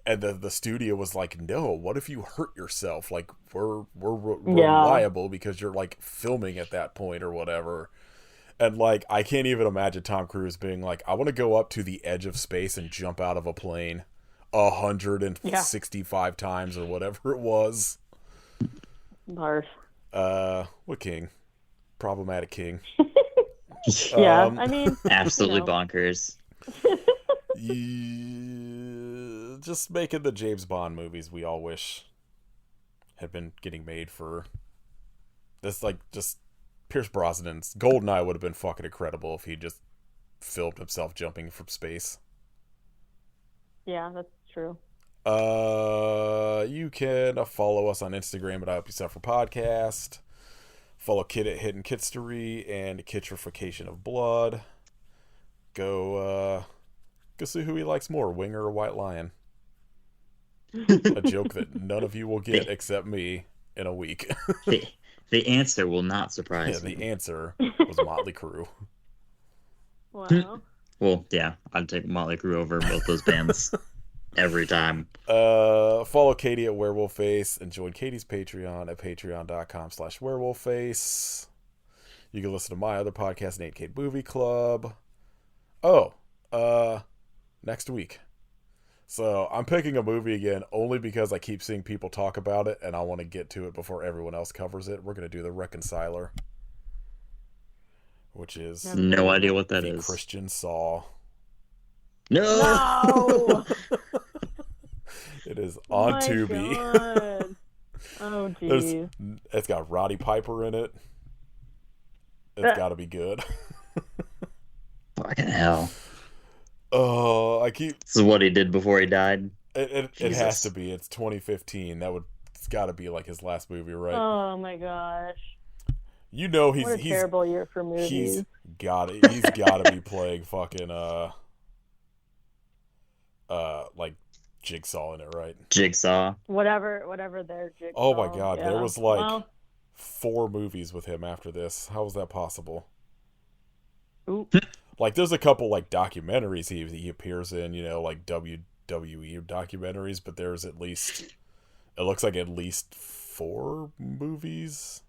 And the studio was like, no, what if you hurt yourself? Like, we're liable because you're, like, filming at that point or whatever. And, like, I can't even imagine Tom Cruise being like, I want to go up to the edge of space and jump out of a plane 165 times or whatever it was. Barf. What king? Problematic king. Yeah, I mean, Absolutely you know. bonkers. Just making the James Bond movies we all wish had been getting made for this, like, just Pierce Brosnan's GoldenEye would have been fucking incredible if he just filmed himself jumping from space. Yeah, that's true. You can follow us on Instagram at I Hope You Suffer Podcast. Follow Kid at Hidden Kitstery and Kitrification of Blood. Go see who he likes more, Winger or White Lion. A joke that none of you will get except me in a week. The answer will not surprise Yeah, you. the answer was Motley Crue. Wow. Well, yeah, I'd take Motley Crue over both those bands every time. Follow Katie at Werewolf Face and join Katie's Patreon at patreon.com/werewolfface. You can listen to my other podcast, 8K Movie Club. Next week. So I'm picking a movie again only because I keep seeing people talk about it and I want to get to it before everyone else covers it. We're going to do The Reconciler, which is No idea what that the is. Christian Saw. No! It is on My Tubi. God. Oh, geez. It's got Roddy Piper in it. It's got to be good. Fucking hell. Oh, This is what he did before he died. It has to be. It's 2015. It's got to be like his last movie, right? Oh my gosh. You know What a terrible year for movies. He's got to be playing fucking like Jigsaw in it, right? Jigsaw. Whatever their Jigsaw. Oh my God, yeah. there was like 4 movies with him after this. How was that possible? Ooh. Like, there's a couple like documentaries he appears in, you know, like WWE documentaries, but there's at least, it looks like at least 4 movies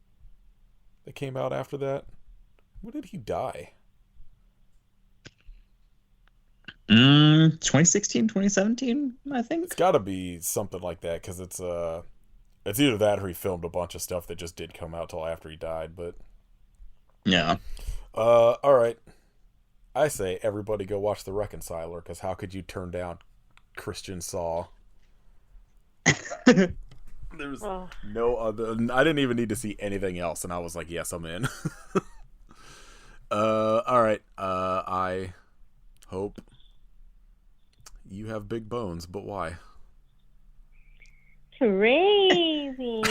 that came out after that. When did he die? 2016, 2017, I think. It's got to be something like that, because it's either that or he filmed a bunch of stuff that just didn't come out till after he died. But Yeah. all right, I say everybody go watch The Reconciler, because how could you turn down Christian Saw? There's no other. I didn't even need to see anything else, and I was like, yes, I'm in. All right. I hope you have big bones, but why? Crazy.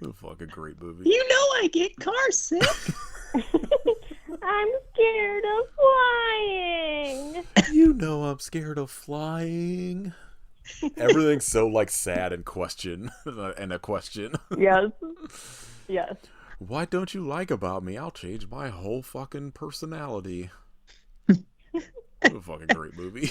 A fucking great movie. You know I get car sick. I'm scared of flying. You know I'm scared of flying. Everything's so like sad and question and a question. Yes. Yes. What don't you like about me? I'll change my whole fucking personality. What a fucking great movie.